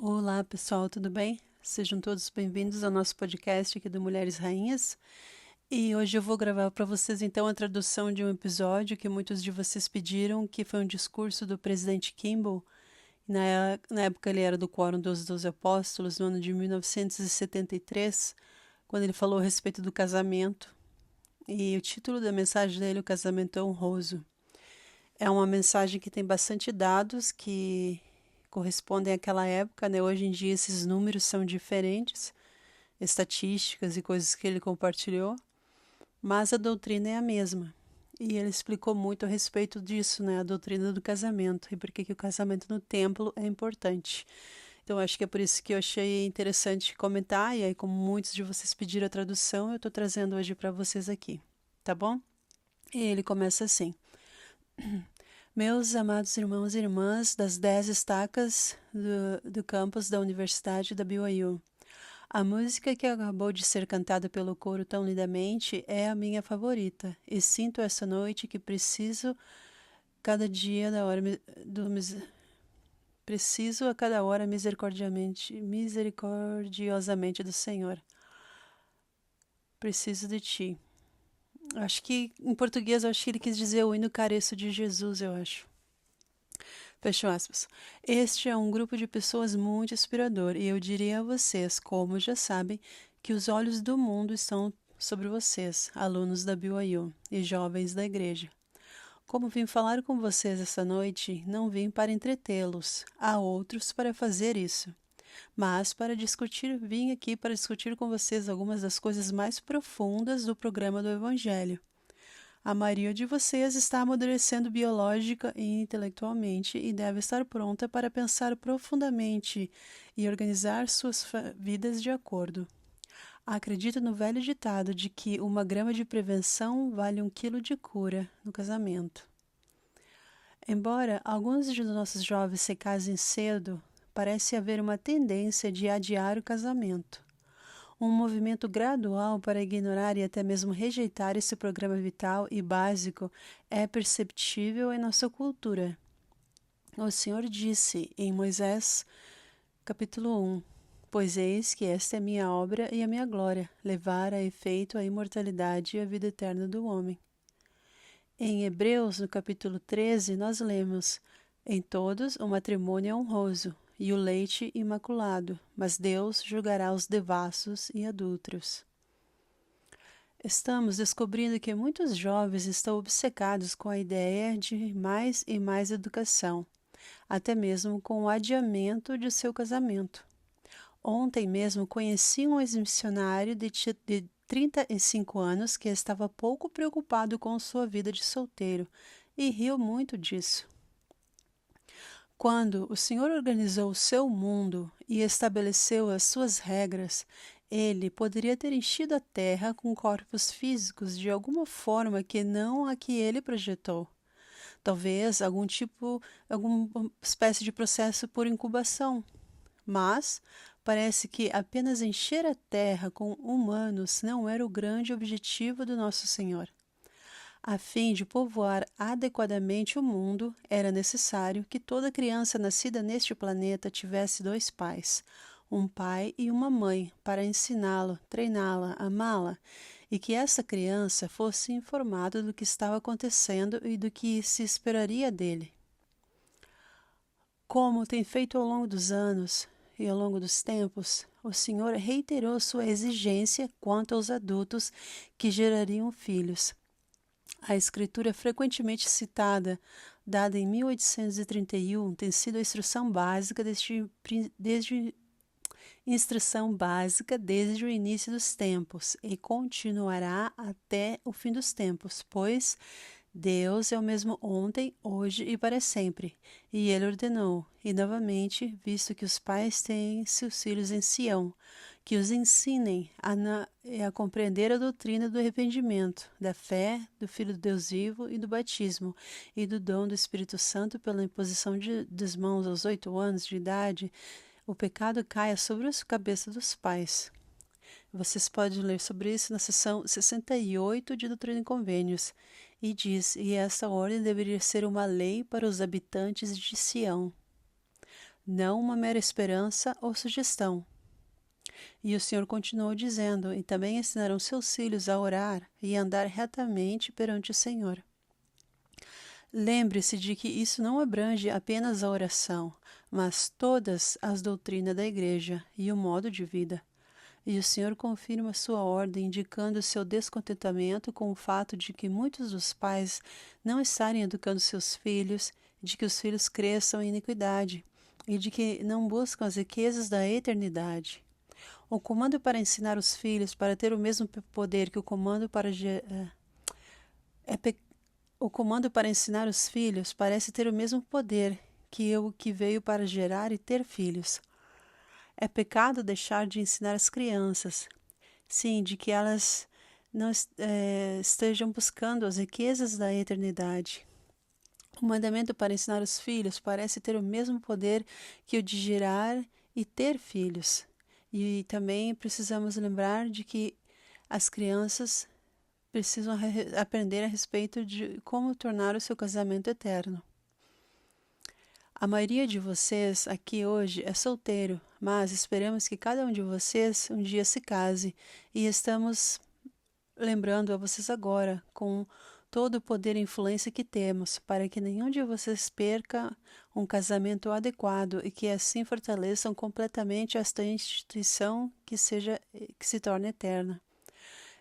Olá, pessoal, tudo bem? Sejam todos bem-vindos ao nosso podcast aqui do Mulheres Rainhas. E hoje eu vou gravar para vocês então a tradução de um episódio que muitos de vocês pediram, que foi um discurso do presidente Kimball. Na época ele era do Quórum dos Doze Apóstolos, no ano de 1973, quando ele falou a respeito do casamento. E o título da mensagem dele, O Casamento Honroso. É uma mensagem que tem bastante dados que correspondem àquela época, né? Hoje em dia esses números são diferentes, estatísticas e coisas que ele compartilhou, mas a doutrina é a mesma. E ele explicou muito a respeito disso, né? A doutrina do casamento e por que o casamento no templo é importante. Então, acho que é por isso que eu achei interessante comentar, e aí, como muitos de vocês pediram a tradução, eu estou trazendo hoje para vocês aqui, tá bom? E ele começa assim. Meus amados irmãos e irmãs das 10 estacas do campus da Universidade da BYU, a música que acabou de ser cantada pelo coro tão lindamente é a minha favorita, e sinto essa noite que preciso cada dia da hora preciso a cada hora misericordiosamente do Senhor. Preciso de ti. Acho que em português acho que ele quis dizer o hino careço de Jesus, eu acho. Fecho aspas. Este é um grupo de pessoas muito inspirador e eu diria a vocês, como já sabem, que os olhos do mundo estão sobre vocês, alunos da BYU e jovens da igreja. Como vim falar com vocês esta noite, não vim para entretê-los, há outros para fazer isso. Mas vim aqui para discutir com vocês algumas das coisas mais profundas do programa do Evangelho. A maioria de vocês está amadurecendo biológica e intelectualmente e deve estar pronta para pensar profundamente e organizar suas vidas de acordo. Acredito no velho ditado de que 1 grama de prevenção vale 1 quilo de cura no casamento. Embora alguns de nossos jovens se casem cedo, parece haver uma tendência de adiar o casamento. Um movimento gradual para ignorar e até mesmo rejeitar esse programa vital e básico é perceptível em nossa cultura. O Senhor disse em Moisés, capítulo 1, Pois eis que esta é minha obra e a minha glória, levar a efeito a imortalidade e a vida eterna do homem. Em Hebreus, no capítulo 13, nós lemos, Em todos o matrimônio é honroso, e o leite imaculado, mas Deus julgará os devassos e adúlteros. Estamos descobrindo que muitos jovens estão obcecados com a ideia de mais e mais educação, até mesmo com o adiamento de seu casamento. Ontem mesmo conheci um ex-missionário de 35 anos que estava pouco preocupado com sua vida de solteiro e riu muito disso. Quando o Senhor organizou o seu mundo e estabeleceu as suas regras, ele poderia ter enchido a terra com corpos físicos de alguma forma que não a que ele projetou. Talvez alguma espécie de processo por incubação. Mas parece que apenas encher a terra com humanos não era o grande objetivo do nosso Senhor. A fim de povoar adequadamente o mundo, era necessário que toda criança nascida neste planeta tivesse 2 pais, um pai e uma mãe, para ensiná-lo, treiná-la, amá-la, e que essa criança fosse informada do que estava acontecendo e do que se esperaria dele. Como tem feito ao longo dos anos e ao longo dos tempos, o Senhor reiterou sua exigência quanto aos adultos que gerariam filhos. A escritura frequentemente citada, dada em 1831, tem sido a instrução básica desde o início dos tempos e continuará até o fim dos tempos, pois Deus é o mesmo ontem, hoje e para sempre. E ele ordenou, e novamente, visto que os pais têm seus filhos em Sião, que os ensinem a compreender a doutrina do arrependimento, da fé, do Filho de Deus vivo e do batismo, e do dom do Espírito Santo pela imposição das mãos aos 8 anos de idade, o pecado caia sobre a cabeça dos pais. Vocês podem ler sobre isso na seção 68 de Doutrina e Convênios, e diz, e essa ordem deveria ser uma lei para os habitantes de Sião. não uma mera esperança ou sugestão. E o Senhor continuou dizendo: e também ensinarão seus filhos a orar e a andar retamente perante o Senhor. Lembre-se de que isso não abrange apenas a oração, mas todas as doutrinas da igreja e o modo de vida. E o Senhor confirma sua ordem, indicando seu descontentamento com o fato de que muitos dos pais não estarem educando seus filhos, de que os filhos cresçam em iniquidade e de que não buscam as riquezas da eternidade. O comando para ensinar os filhos para ter o mesmo poder que o comando para o comando para ensinar os filhos parece ter o mesmo poder que o que veio para gerar e ter filhos. É pecado deixar de ensinar as crianças, sim, de que elas não estejam buscando as riquezas da eternidade. O mandamento para ensinar os filhos parece ter o mesmo poder que o de gerar e ter filhos. E também precisamos lembrar de que as crianças precisam aprender a respeito de como tornar o seu casamento eterno. A maioria de vocês aqui hoje é solteiro, mas esperamos que cada um de vocês um dia se case e estamos lembrando a vocês agora com todo o poder e influência que temos para que nenhum de vocês perca um casamento adequado e que assim fortaleçam completamente esta instituição que se torne eterna.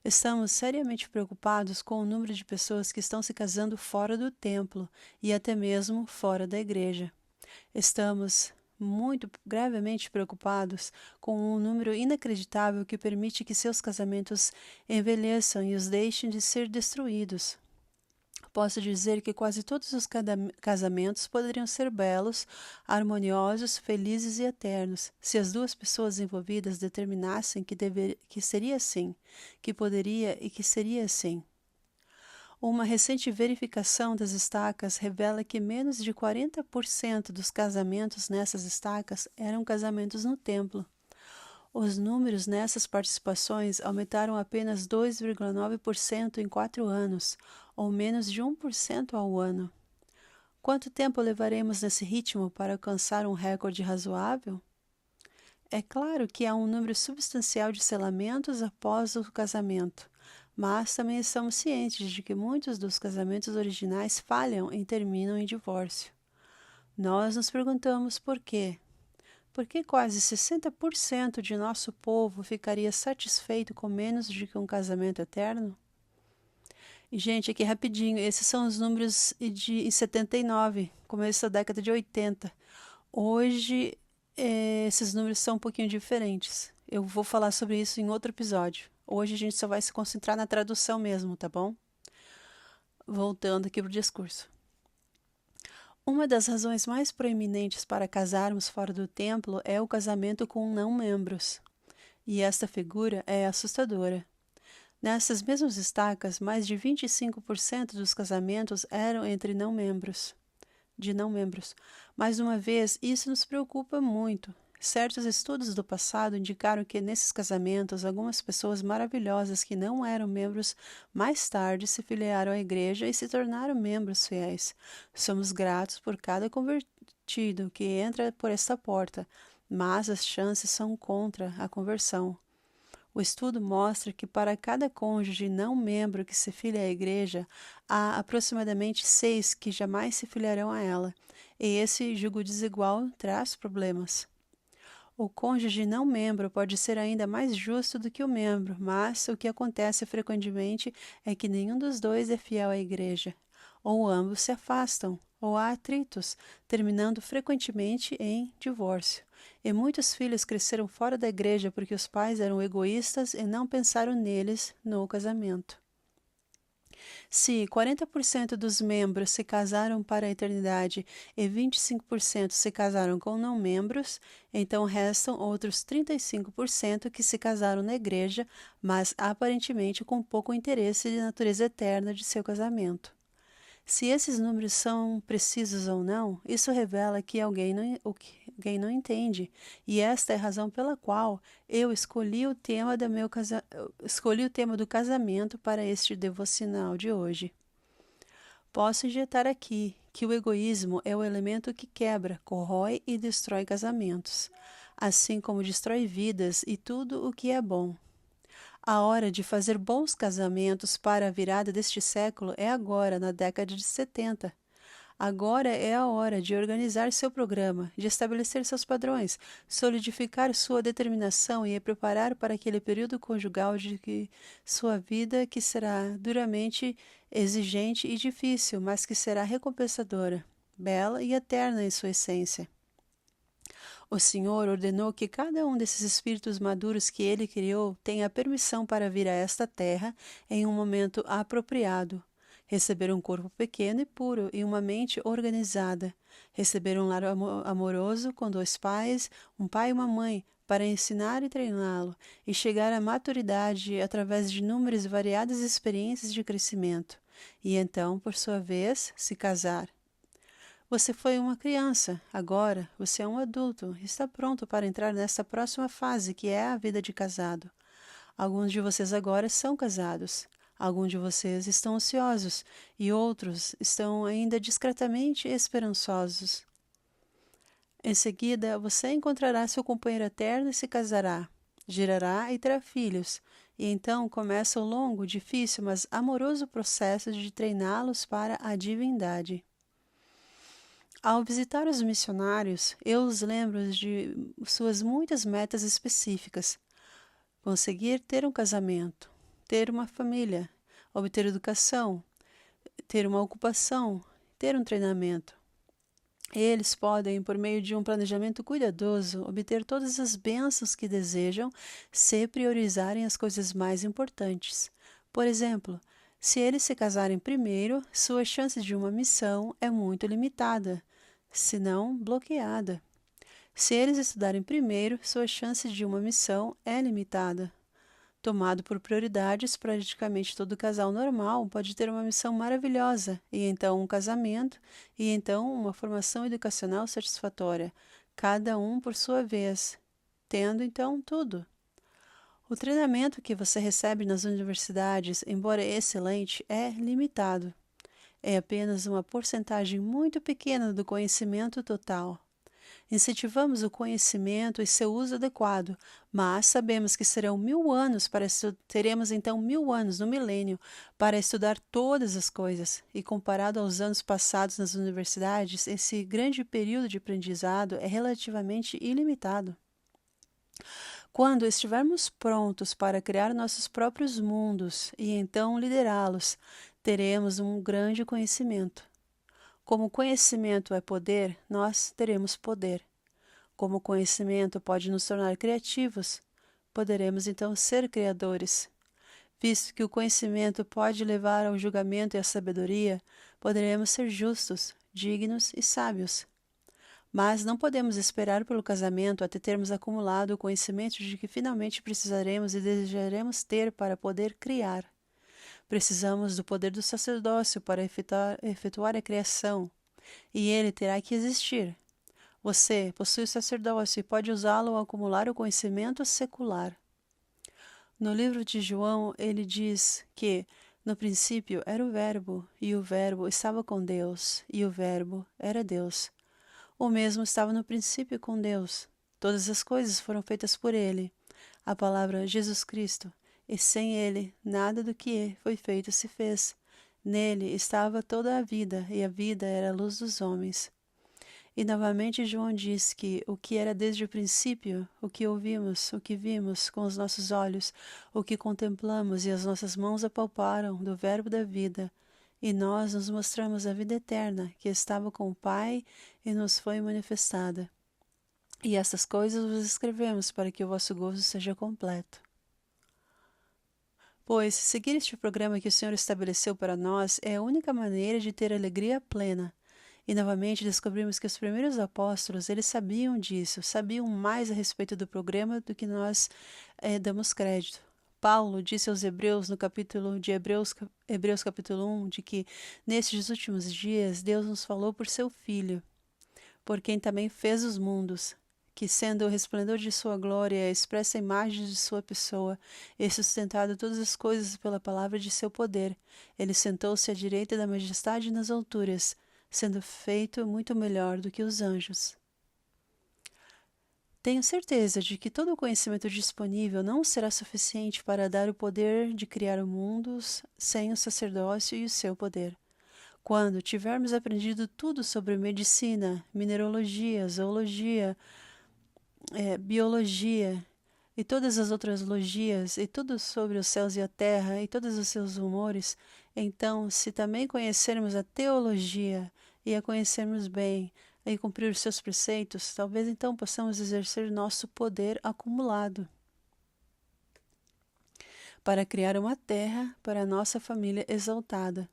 Estamos seriamente preocupados com o número de pessoas que estão se casando fora do templo e até mesmo fora da igreja. Estamos muito gravemente preocupados com um número inacreditável que permite que seus casamentos envelheçam e os deixem de ser destruídos. Posso dizer que quase todos os casamentos poderiam ser belos, harmoniosos, felizes e eternos, se as duas pessoas envolvidas determinassem que seria assim, que poderia e que seria assim. Uma recente verificação das estacas revela que menos de 40% dos casamentos nessas estacas eram casamentos no templo. Os números nessas participações aumentaram apenas 2,9% em 4 anos, ou menos de 1% ao ano. Quanto tempo levaremos nesse ritmo para alcançar um recorde razoável? É claro que há um número substancial de selamentos após o casamento, mas também estamos cientes de que muitos dos casamentos originais falham e terminam em divórcio. Nós nos perguntamos por quê. Por que quase 60% de nosso povo ficaria satisfeito com menos de que um casamento eterno? E, gente, aqui rapidinho, esses são os números em 79, começo da década de 80. Hoje, esses números são um pouquinho diferentes. Eu vou falar sobre isso em outro episódio. Hoje a gente só vai se concentrar na tradução mesmo, tá bom? Voltando aqui para o discurso. Uma das razões mais proeminentes para casarmos fora do templo é o casamento com não-membros. E esta figura é assustadora. Nessas mesmas estacas, mais de 25% dos casamentos eram entre não-membros. Mais uma vez, isso nos preocupa muito. Certos estudos do passado indicaram que nesses casamentos, algumas pessoas maravilhosas que não eram membros mais tarde se filiaram à igreja e se tornaram membros fiéis. Somos gratos por cada convertido que entra por esta porta, mas as chances são contra a conversão. O estudo mostra que para cada cônjuge não membro que se filia à igreja, há aproximadamente 6 que jamais se filiarão a ela, e esse julgo desigual traz problemas. O cônjuge não membro pode ser ainda mais justo do que o membro, mas o que acontece frequentemente é que nenhum dos dois é fiel à igreja, ou ambos se afastam, ou há atritos, terminando frequentemente em divórcio. E muitos filhos cresceram fora da igreja porque os pais eram egoístas e não pensaram neles no casamento. Se 40% dos membros se casaram para a eternidade e 25% se casaram com não-membros, então restam outros 35% que se casaram na igreja, mas aparentemente com pouco interesse de natureza eterna de seu casamento. Se esses números são precisos ou não, isso revela que alguém não entende, e esta é a razão pela qual eu escolhi o tema do casamento para este devocional de hoje. Posso injetar aqui que o egoísmo é o elemento que quebra, corrói e destrói casamentos, assim como destrói vidas e tudo o que é bom. A hora de fazer bons casamentos para a virada deste século é agora, na década de 70. Agora é a hora de organizar seu programa, de estabelecer seus padrões, solidificar sua determinação e preparar para aquele período conjugal de sua vida que será duramente exigente e difícil, mas que será recompensadora, bela e eterna em sua essência. O Senhor ordenou que cada um desses espíritos maduros que ele criou tenha permissão para vir a esta terra em um momento apropriado. Receber um corpo pequeno e puro e uma mente organizada. Receber um lar amoroso com 2 pais, um pai e uma mãe, para ensinar e treiná-lo, e chegar à maturidade através de inúmeras e variadas experiências de crescimento. E então, por sua vez, se casar. Você foi uma criança, agora você é um adulto e está pronto para entrar nesta próxima fase que é a vida de casado. Alguns de vocês agora são casados, alguns de vocês estão ansiosos e outros estão ainda discretamente esperançosos. Em seguida, você encontrará seu companheiro eterno e se casará, gerará e terá filhos, e então começa o longo, difícil, mas amoroso processo de treiná-los para a divindade. Ao visitar os missionários, eu os lembro de suas muitas metas específicas. Conseguir ter um casamento, ter uma família, obter educação, ter uma ocupação, ter um treinamento. Eles podem, por meio de um planejamento cuidadoso, obter todas as bênçãos que desejam se priorizarem as coisas mais importantes. Por exemplo, se eles se casarem primeiro, sua chance de uma missão é muito limitada, se não bloqueada. Se eles estudarem primeiro, sua chance de uma missão é limitada. Tomado por prioridades, praticamente todo casal normal pode ter uma missão maravilhosa, e então um casamento, e então uma formação educacional satisfatória, cada um por sua vez, tendo então tudo. O treinamento que você recebe nas universidades, embora excelente, é limitado. É apenas uma porcentagem muito pequena do conhecimento total. Incentivamos o conhecimento e seu uso adequado, mas sabemos que serão 1000 anos teremos então 1000 anos no milênio para estudar todas as coisas, e comparado aos anos passados nas universidades, esse grande período de aprendizado é relativamente ilimitado. Quando estivermos prontos para criar nossos próprios mundos e então liderá-los, teremos um grande conhecimento. Como conhecimento é poder, nós teremos poder. Como conhecimento pode nos tornar criativos, poderemos então ser criadores. Visto que o conhecimento pode levar ao julgamento e à sabedoria, poderemos ser justos, dignos e sábios. Mas não podemos esperar pelo casamento até termos acumulado o conhecimento de que finalmente precisaremos e desejaremos ter para poder criar. Precisamos do poder do sacerdócio para efetuar a criação, e ele terá que existir. Você possui o sacerdócio e pode usá-lo ao acumular o conhecimento secular. No livro de João, ele diz que, no princípio era o Verbo, e o Verbo estava com Deus, e o Verbo era Deus. O mesmo estava no princípio com Deus. Todas as coisas foram feitas por ele, a palavra Jesus Cristo, e sem ele nada do que foi feito se fez. Nele estava toda a vida, e a vida era a luz dos homens. E novamente João diz que o que era desde o princípio, o que ouvimos, o que vimos com os nossos olhos, o que contemplamos e as nossas mãos apalparam do Verbo da vida, e nós nos mostramos a vida eterna que estava com o Pai e nos foi manifestada. E estas coisas vos escrevemos para que o vosso gozo seja completo. Pois seguir este programa que o Senhor estabeleceu para nós é a única maneira de ter alegria plena. E novamente descobrimos que os primeiros apóstolos, eles sabiam disso, sabiam mais a respeito do programa do que nós damos crédito. Paulo disse aos Hebreus, no capítulo de Hebreus capítulo 1, de que nestes últimos dias Deus nos falou por seu Filho, por quem também fez os mundos, que sendo o resplendor de sua glória e a expressa imagem de sua pessoa, e sustentado todas as coisas pela palavra de seu poder, ele sentou-se à direita da majestade nas alturas, sendo feito muito melhor do que os anjos. Tenho certeza de que todo o conhecimento disponível não será suficiente para dar o poder de criar mundos sem o sacerdócio e o seu poder. Quando tivermos aprendido tudo sobre medicina, mineralogia, zoologia, biologia e todas as outras logias, e tudo sobre os céus e a terra, e todos os seus rumores, então, se também conhecermos a teologia e a conhecermos bem, e cumprir os seus preceitos, talvez então possamos exercer nosso poder acumulado para criar uma terra para a nossa família exaltada.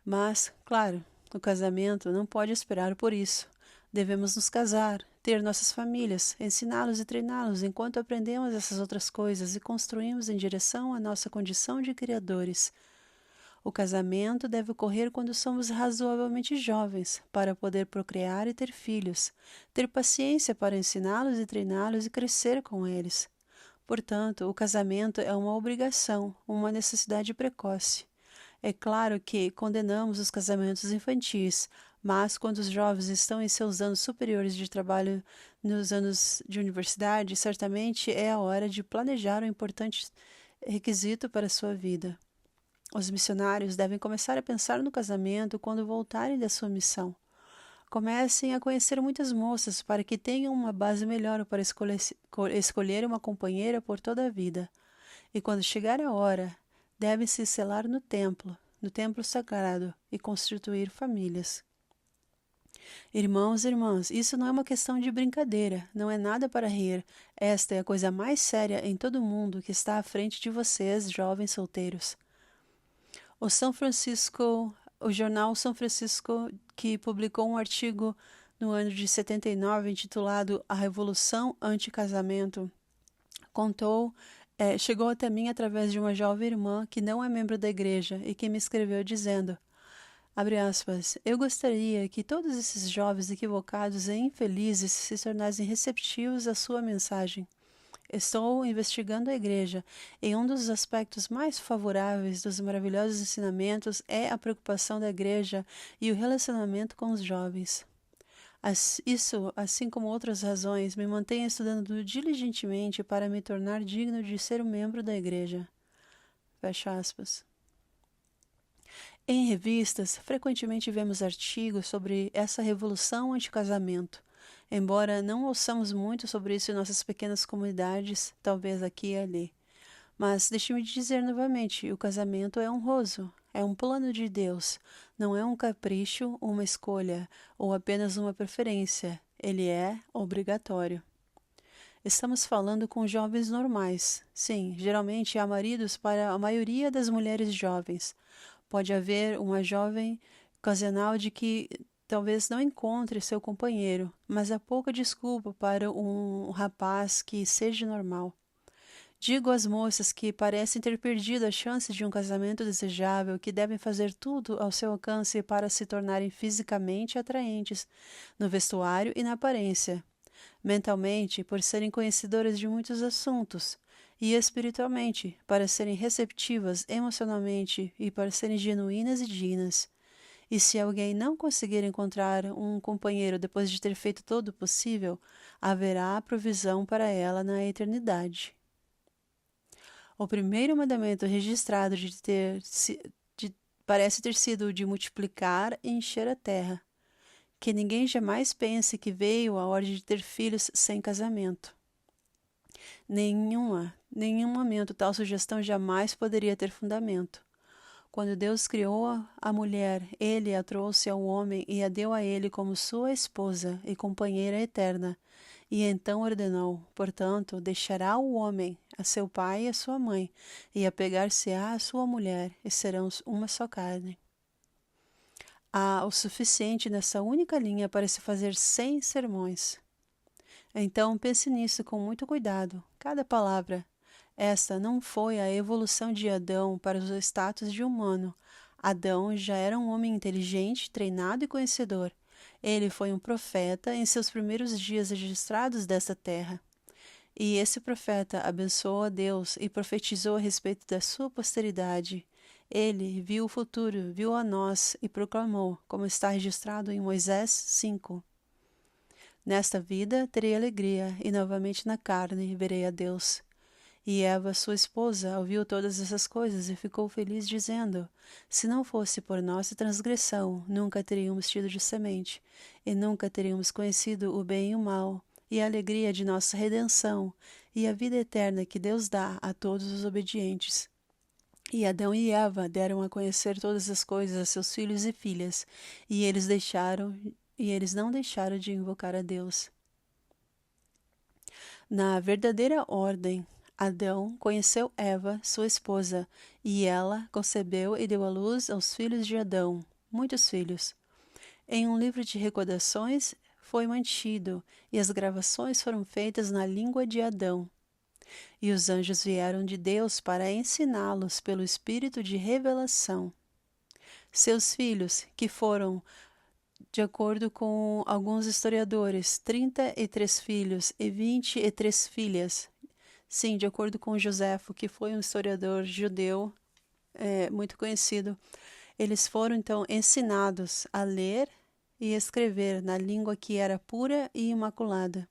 Mas, claro, o casamento não pode esperar por isso. Devemos nos casar, ter nossas famílias, ensiná-los e treiná-los enquanto aprendemos essas outras coisas e construímos em direção à nossa condição de criadores. O casamento deve ocorrer quando somos razoavelmente jovens, para poder procriar e ter filhos, ter paciência para ensiná-los e treiná-los e crescer com eles. Portanto, o casamento é uma obrigação, uma necessidade precoce. É claro que condenamos os casamentos infantis, mas quando os jovens estão em seus anos superiores de trabalho nos anos de universidade, certamente é a hora de planejar um importante requisito para a sua vida. Os missionários devem começar a pensar no casamento quando voltarem da sua missão. Comecem a conhecer muitas moças para que tenham uma base melhor para escolher uma companheira por toda a vida. E quando chegar a hora, devem se selar no templo sagrado, e constituir famílias. Irmãos e irmãs, isso não é uma questão de brincadeira, não é nada para rir. Esta é a coisa mais séria em todo o mundo que está à frente de vocês, jovens solteiros. O jornal São Francisco, que publicou um artigo no ano de 79 intitulado A Revolução Anti-Casamento, chegou até mim através de uma jovem irmã que não é membro da igreja e que me escreveu dizendo, abre aspas, eu gostaria que todos esses jovens equivocados e infelizes se tornassem receptivos à sua mensagem. Estou investigando a igreja e um dos aspectos mais favoráveis dos maravilhosos ensinamentos é a preocupação da igreja e o relacionamento com os jovens. Isso, assim como outras razões, me mantém estudando diligentemente para me tornar digno de ser um membro da igreja. Fecha aspas. Em revistas, frequentemente vemos artigos sobre essa revolução anti-casamento. Embora não ouçamos muito sobre isso em nossas pequenas comunidades, talvez aqui e ali. Mas deixe-me dizer novamente, o casamento é honroso, é um plano de Deus, não é um capricho, uma escolha, ou apenas uma preferência, ele é obrigatório. Estamos falando com jovens normais. Sim, geralmente há maridos para a maioria das mulheres jovens. Pode haver uma jovem ocasional de que talvez não encontre seu companheiro, mas há pouca desculpa para um rapaz que seja normal. Digo às moças que parecem ter perdido a chance de um casamento desejável que devem fazer tudo ao seu alcance para se tornarem fisicamente atraentes, no vestuário e na aparência, mentalmente, por serem conhecedoras de muitos assuntos, e espiritualmente, para serem receptivas emocionalmente e para serem genuínas e dignas. E se alguém não conseguir encontrar um companheiro depois de ter feito todo o possível, haverá provisão para ela na eternidade. O primeiro mandamento registrado parece ter sido o de multiplicar e encher a terra. Que ninguém jamais pense que veio a ordem de ter filhos sem casamento. Nenhum momento tal sugestão jamais poderia ter fundamento. Quando Deus criou a mulher, ele a trouxe ao homem e a deu a ele como sua esposa e companheira eterna. E então ordenou, portanto, deixará o homem a seu pai e a sua mãe, e apegar-se-á à sua mulher, e serão uma só carne. Há o suficiente nessa única linha para se fazer 100 sermões. Então pense nisso com muito cuidado, cada palavra. Esta não foi a evolução de Adão para o status de humano. Adão já era um homem inteligente, treinado e conhecedor. Ele foi um profeta em seus primeiros dias registrados desta terra. E esse profeta abençoou a Deus e profetizou a respeito da sua posteridade. Ele viu o futuro, viu a nós e proclamou, como está registrado em Moisés 5. Nesta vida terei alegria, e novamente na carne verei a Deus. E Eva, sua esposa, ouviu todas essas coisas e ficou feliz, dizendo: Se não fosse por nossa transgressão, nunca teríamos tido de semente, e nunca teríamos conhecido o bem e o mal, e a alegria de nossa redenção, e a vida eterna que Deus dá a todos os obedientes. E Adão e Eva deram a conhecer todas as coisas a seus filhos e filhas, e eles não deixaram de invocar a Deus. Na verdadeira ordem, Adão conheceu Eva, sua esposa, e ela concebeu e deu à luz aos filhos de Adão, muitos filhos. Em um livro de recordações foi mantido, e as gravações foram feitas na língua de Adão. E os anjos vieram de Deus para ensiná-los pelo espírito de revelação. Seus filhos, que foram, de acordo com alguns historiadores, 33 filhos e 23 filhas. Sim, de acordo com Joséfo, que foi um historiador judeu muito conhecido. Eles foram, então, ensinados a ler e escrever na língua que era pura e imaculada.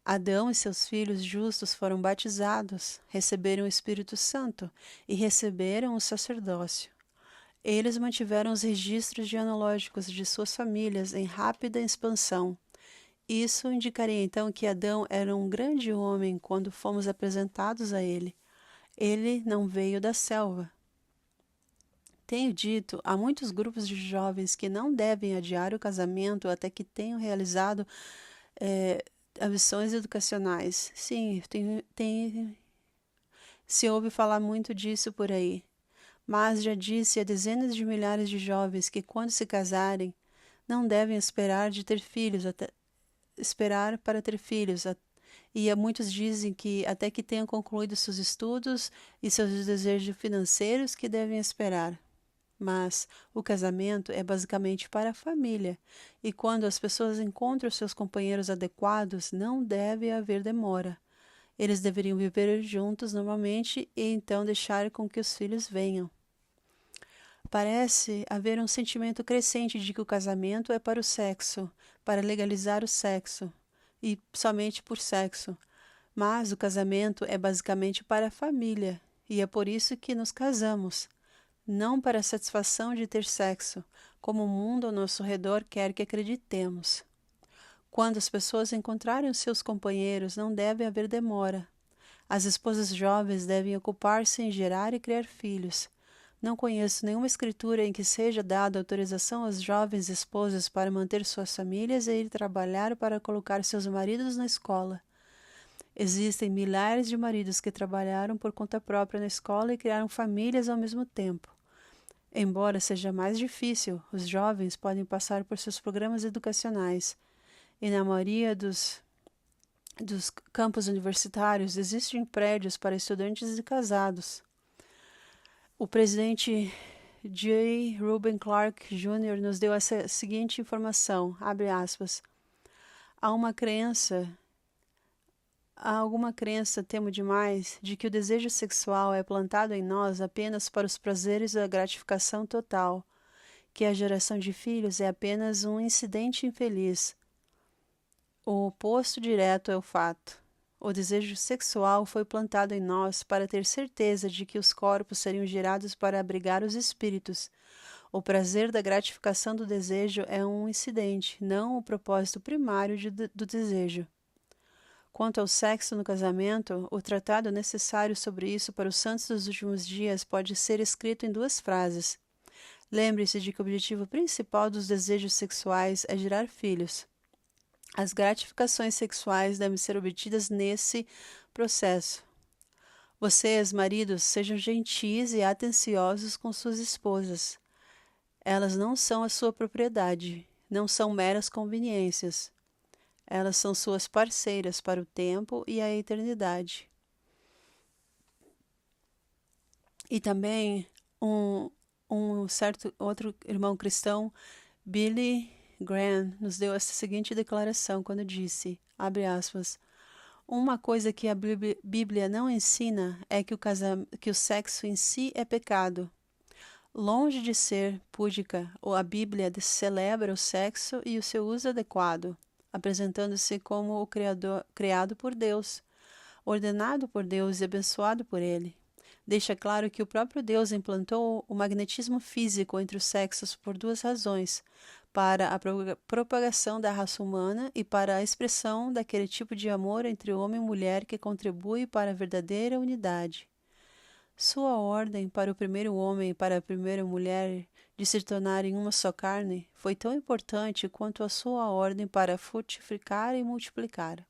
Adão e seus filhos justos foram batizados, receberam o Espírito Santo e receberam o sacerdócio. Eles mantiveram os registros genealógicos de suas famílias em rápida expansão. Isso indicaria então que Adão era um grande homem quando fomos apresentados a ele. Ele não veio da selva. Tenho dito a muitos grupos de jovens que não devem adiar o casamento até que tenham realizado ambições educacionais. Sim, se ouve falar muito disso por aí. Mas já disse a dezenas de milhares de jovens que quando se casarem, não devem esperar para ter filhos. E muitos dizem que até que tenham concluído seus estudos e seus desejos financeiros que devem esperar. Mas o casamento é basicamente para a família, e quando as pessoas encontram seus companheiros adequados, não deve haver demora. Eles deveriam viver juntos normalmente e então deixar com que os filhos venham. Parece haver um sentimento crescente de que o casamento é para o sexo, para legalizar o sexo, e somente por sexo. Mas o casamento é basicamente para a família, e é por isso que nos casamos. Não para a satisfação de ter sexo, como o mundo ao nosso redor quer que acreditemos. Quando as pessoas encontrarem os seus companheiros, não deve haver demora. As esposas jovens devem ocupar-se em gerar e criar filhos. Não conheço nenhuma escritura em que seja dada autorização às jovens esposas para manter suas famílias e ir trabalhar para colocar seus maridos na escola. Existem milhares de maridos que trabalharam por conta própria na escola e criaram famílias ao mesmo tempo. Embora seja mais difícil, os jovens podem passar por seus programas educacionais, e na maioria dos campos universitários existem prédios para estudantes e casados. O presidente J. Reuben Clark Jr. nos deu essa seguinte informação, abre aspas, Há alguma crença, temo demais, de que o desejo sexual é plantado em nós apenas para os prazeres da gratificação total, que a geração de filhos é apenas um incidente infeliz. O oposto direto é o fato. O desejo sexual foi plantado em nós para ter certeza de que os corpos seriam gerados para abrigar os espíritos. O prazer da gratificação do desejo é um incidente, não o propósito primário do desejo. Quanto ao sexo no casamento, o tratado necessário sobre isso para os santos dos últimos dias pode ser escrito em 2 frases. Lembre-se de que o objetivo principal dos desejos sexuais é gerar filhos. As gratificações sexuais devem ser obtidas nesse processo. Vocês, maridos, sejam gentis e atenciosos com suas esposas. Elas não são a sua propriedade, não são meras conveniências. Elas são suas parceiras para o tempo e a eternidade. E também um certo outro irmão cristão, Billy Graham, nos deu essa seguinte declaração quando disse, abre aspas, uma coisa que a Bíblia não ensina é que o sexo em si é pecado. Longe de ser púdica, a Bíblia celebra o sexo e o seu uso adequado, apresentando-se como o criado por Deus, ordenado por Deus e abençoado por Ele. Deixa claro que o próprio Deus implantou o magnetismo físico entre os sexos por duas razões: para a propagação da raça humana e para a expressão daquele tipo de amor entre homem e mulher que contribui para a verdadeira unidade. Sua ordem para o primeiro homem e para a primeira mulher de se tornarem uma só carne foi tão importante quanto a sua ordem para frutificar e multiplicar.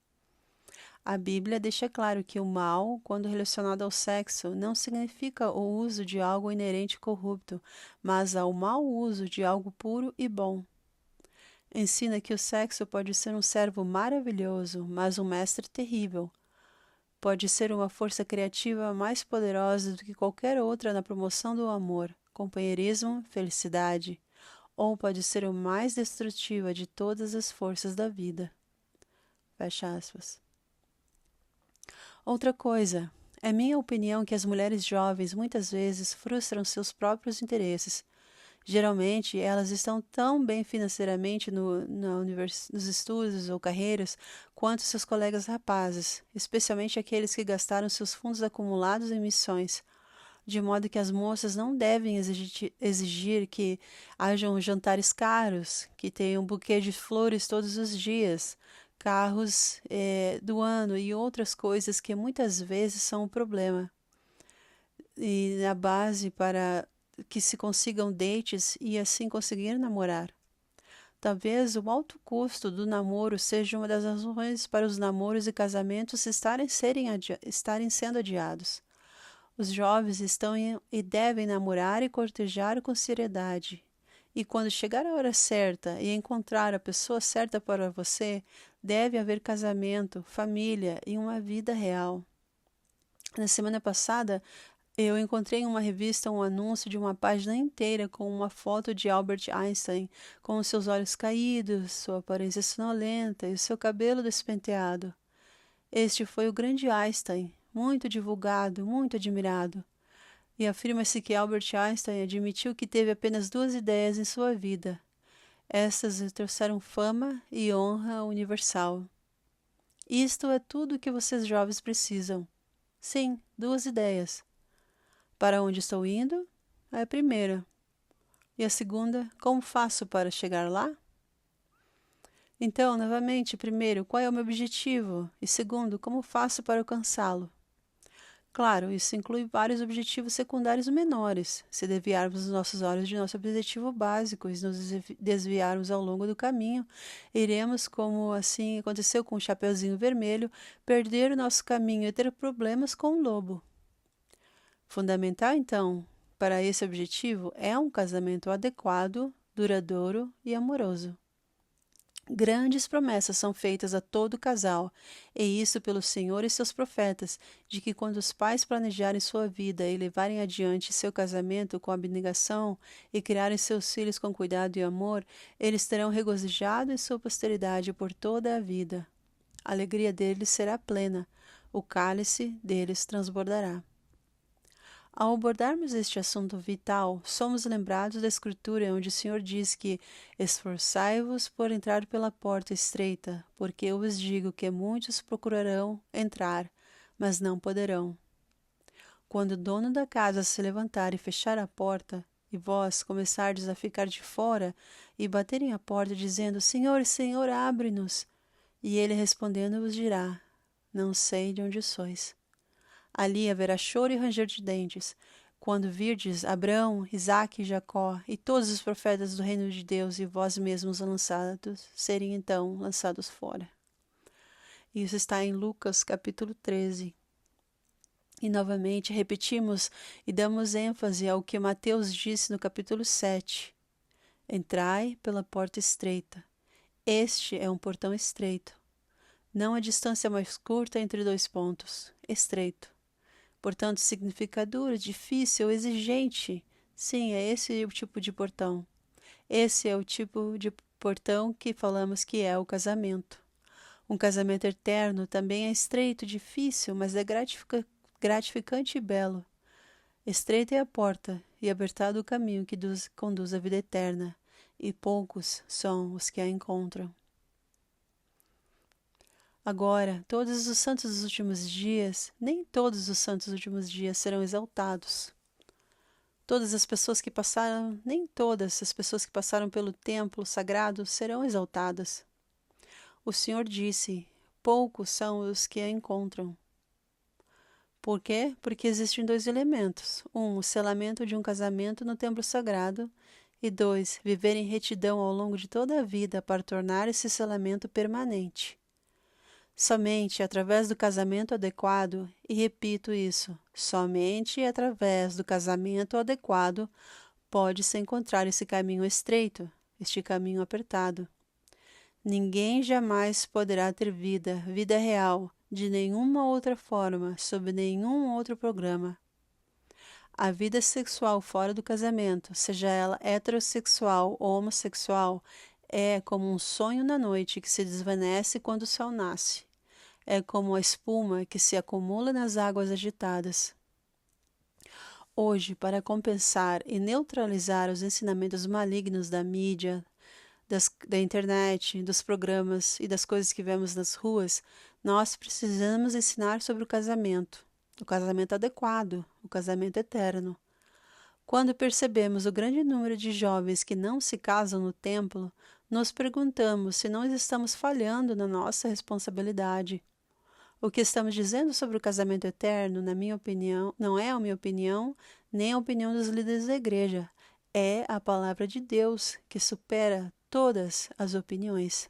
A Bíblia deixa claro que o mal, quando relacionado ao sexo, não significa o uso de algo inerente e corrupto, mas ao mau uso de algo puro e bom. Ensina que o sexo pode ser um servo maravilhoso, mas um mestre terrível. Pode ser uma força criativa mais poderosa do que qualquer outra na promoção do amor, companheirismo, felicidade, ou pode ser o mais destrutiva de todas as forças da vida. Fecha aspas. Outra coisa, é minha opinião que as mulheres jovens muitas vezes frustram seus próprios interesses. Geralmente, elas estão tão bem financeiramente nos estudos ou carreiras quanto seus colegas rapazes, especialmente aqueles que gastaram seus fundos acumulados em missões, de modo que as moças não devem exigir que hajam jantares caros, que tenham um buquê de flores todos os dias, carros do ano e outras coisas que muitas vezes são um problema. E na base para que se consigam dates e assim conseguir namorar. Talvez o alto custo do namoro seja uma das razões para os namoros e casamentos estarem sendo adiados. Os jovens estão e devem namorar e cortejar com seriedade. E quando chegar a hora certa e encontrar a pessoa certa para você, deve haver casamento, família e uma vida real. Na semana passada, eu encontrei em uma revista um anúncio de uma página inteira com uma foto de Albert Einstein, com os seus olhos caídos, sua aparência sonolenta e o seu cabelo despenteado. Este foi o grande Einstein, muito divulgado, muito admirado. E afirma-se que Albert Einstein admitiu que teve apenas 2 ideias em sua vida. Estas lhe trouxeram fama e honra universal. Isto é tudo o que vocês jovens precisam. Sim, 2 ideias. Para onde estou indo? É a primeira. E a segunda, como faço para chegar lá? Então, novamente, primeiro, qual é o meu objetivo? E segundo, como faço para alcançá-lo? Claro, isso inclui vários objetivos secundários menores. Se desviarmos os nossos olhos de nosso objetivo básico e nos desviarmos ao longo do caminho, iremos, como assim aconteceu com o Chapeuzinho Vermelho, perder o nosso caminho e ter problemas com o lobo. Fundamental, então, para esse objetivo é um casamento adequado, duradouro e amoroso. Grandes promessas são feitas a todo casal, e isso pelo Senhor e seus profetas, de que quando os pais planejarem sua vida e levarem adiante seu casamento com abnegação e criarem seus filhos com cuidado e amor, eles terão regozijado em sua posteridade por toda a vida. A alegria deles será plena, o cálice deles transbordará. Ao abordarmos este assunto vital, somos lembrados da Escritura, onde o Senhor diz que esforçai-vos por entrar pela porta estreita, porque eu vos digo que muitos procurarão entrar, mas não poderão. Quando o dono da casa se levantar e fechar a porta, e vós começardes a ficar de fora e baterem a porta, dizendo, Senhor, Senhor, abre-nos, e ele respondendo vos dirá, não sei de onde sois. Ali haverá choro e ranger de dentes, quando virdes Abraão, Isaque e Jacó, e todos os profetas do reino de Deus, e vós mesmos lançados, serem então lançados fora. Isso está em Lucas, capítulo 13. E novamente repetimos e damos ênfase ao que Mateus disse no capítulo 7. Entrai pela porta estreita. Este é um portão estreito. Não a distância mais curta entre 2 pontos. Estreito. Portanto, significa duro, difícil, exigente. Sim, é esse o tipo de portão. Esse é o tipo de portão que falamos que é o casamento. Um casamento eterno também é estreito, difícil, mas é gratificante e belo. Estreita é a porta e apertado o caminho que conduz à vida eterna, e poucos são os que a encontram. Agora, todos os santos dos últimos dias, nem todos os santos dos últimos dias serão exaltados. Nem todas as pessoas que passaram pelo templo sagrado serão exaltadas. O Senhor disse: poucos são os que a encontram. Por quê? Porque existem dois elementos. Um, o selamento de um casamento no templo sagrado. E dois, viver em retidão ao longo de toda a vida para tornar esse selamento permanente. Somente através do casamento adequado, e repito isso, somente através do casamento adequado pode-se encontrar esse caminho estreito, este caminho apertado. Ninguém jamais poderá ter vida real, de nenhuma outra forma, sob nenhum outro programa. A vida sexual fora do casamento, seja ela heterossexual ou homossexual, é como um sonho na noite que se desvanece quando o sol nasce. É como a espuma que se acumula nas águas agitadas. Hoje, para compensar e neutralizar os ensinamentos malignos da mídia, da internet, dos programas e das coisas que vemos nas ruas, nós precisamos ensinar sobre o casamento adequado, o casamento eterno. Quando percebemos o grande número de jovens que não se casam no templo, nos perguntamos se não estamos falhando na nossa responsabilidade. O que estamos dizendo sobre o casamento eterno, na minha opinião, não é a minha opinião, nem a opinião dos líderes da igreja. É a palavra de Deus que supera todas as opiniões.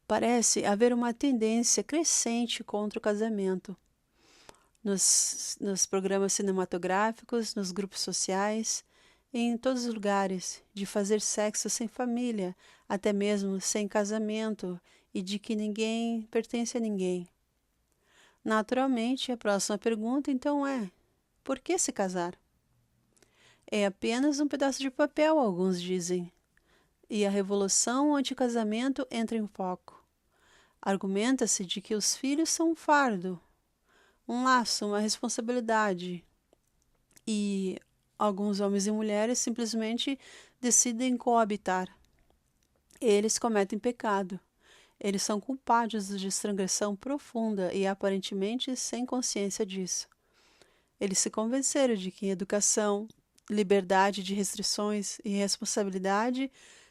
Parece haver uma tendência crescente contra o casamento. Nos programas cinematográficos, nos grupos sociais, em todos os lugares, de fazer sexo sem família, até mesmo sem casamento, e de que ninguém pertence a ninguém. Naturalmente, a próxima pergunta então é: por que se casar? É apenas um pedaço de papel, alguns dizem. E a revolução anti-casamento entra em foco. Argumenta-se de que os filhos são um fardo, um laço, uma responsabilidade. E alguns homens e mulheres simplesmente decidem coabitar. Eles cometem pecado. Eles são culpados de transgressão profunda e aparentemente sem consciência disso. Eles se convenceram de que educação, liberdade de restrições e responsabilidade,